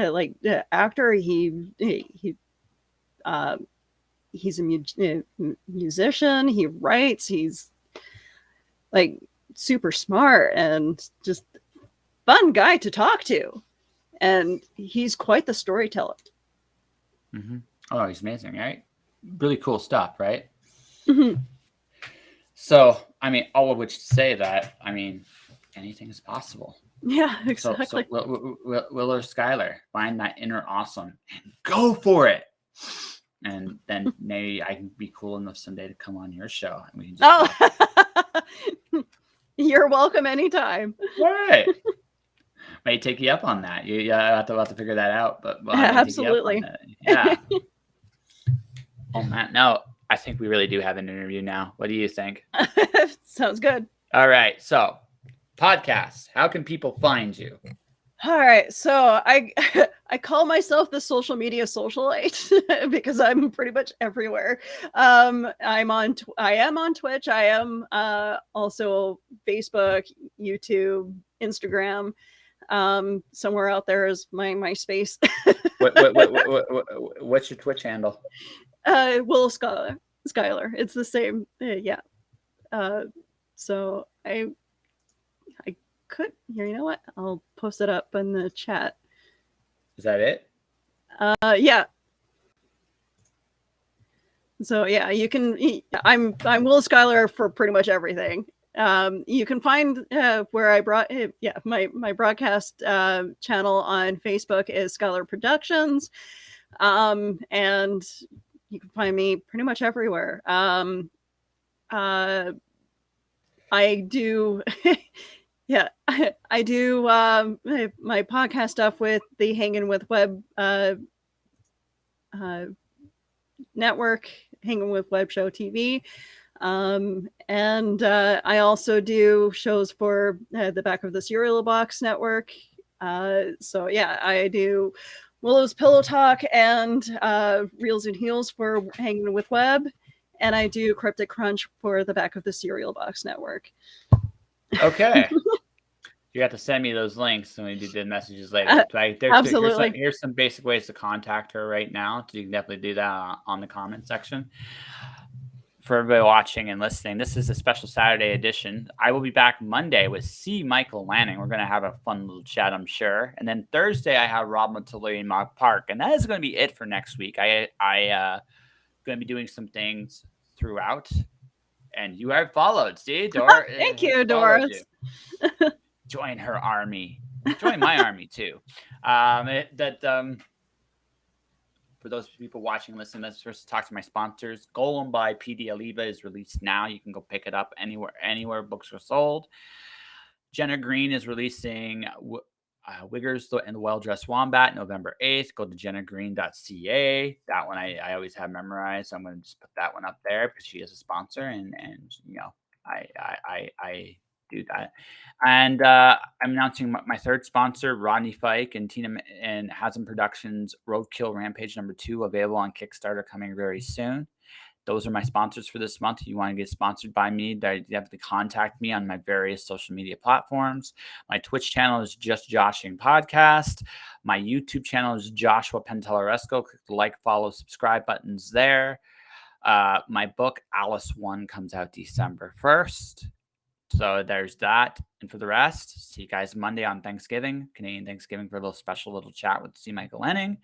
actor, he's a musician. He writes. He's like super smart and just fun guy to talk to, and he's quite the storyteller. Oh, he's amazing, right? Really cool stuff, right? Mm-hmm. So, I mean, all of which to say that, I mean, anything is possible. Yeah, exactly. So Willow Skylor, find that inner awesome and go for it. And then maybe I can be cool enough someday to come on your show, and we can just You're welcome anytime. All right. May take you up on that. You have to figure that out, but absolutely. Yeah. Oh man, no, I think we really do have an interview now. What do you think? Sounds good. All right, so podcasts. How can people find you? All right, so I call myself the social media socialite because I'm pretty much everywhere. I am on Twitch. I am also Facebook, YouTube, Instagram. Somewhere out there is my MySpace. What's your Twitch handle? Willow Skylor. It's the same. Yeah. So I could, you know what? I'll post it up in the chat. Is that it? Yeah. So yeah, you can. I'm Willow Skylor for pretty much everything. You can find where I brought my broadcast channel on Facebook is Skylor Productions, and you can find me pretty much everywhere. I do. Yeah, I do my podcast stuff with the Hanging with Web network, Hanging with Web Show TV. And I also do shows for the Back of the Cereal Box network. So yeah, I do Willow's Pillow Talk and Reels and Heels for Hanging with Web. And I do Cryptic Crunch for the Back of the Cereal Box network. Okay. You have to send me those links when we do the messages later. Absolutely. Here's some basic ways to contact her right now. So you can definitely do that on the comment section. For everybody watching and listening, this is a special Saturday edition. I will be back Monday with C. Michael Lanning. We're going to have a fun little chat, I'm sure. And then Thursday, I have Rob Matilli in Mock Park. And that is going to be it for next week. I going to be doing some things throughout. And you have followed. See, Dora. Thank you, Doris. Join her army. Join my army too. For those people watching and listening, let's first talk to my sponsors. Golem by PD Aliba is released now. You can go pick it up anywhere books are sold. Jenna Green is releasing Wiggers and the Well-Dressed Wombat November 8th. Go to jennagreen.ca. That one I always have memorized. So I'm going to just put that one up there because she is a sponsor, and you know I do that. And I'm announcing my third sponsor, Rodney Fike and Tina and Hasm Productions Roadkill Rampage #2, available on Kickstarter, coming very soon. Those are my sponsors for this month. If you want to get sponsored by me, you have to contact me on my various social media platforms. My Twitch channel is Just Joshing Podcast. My YouTube channel is Joshua Pentellaresco. Click the like, follow, subscribe buttons there. My book, Alice 1, comes out December 1st. So there's that. And for the rest, see you guys Monday on Thanksgiving, Canadian Thanksgiving, for a little special little chat with C. Michael Lanning.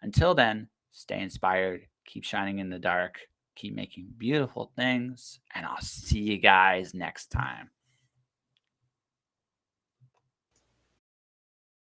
Until then, stay inspired. Keep shining in the dark. keep making beautiful things, and I'll see you guys next time.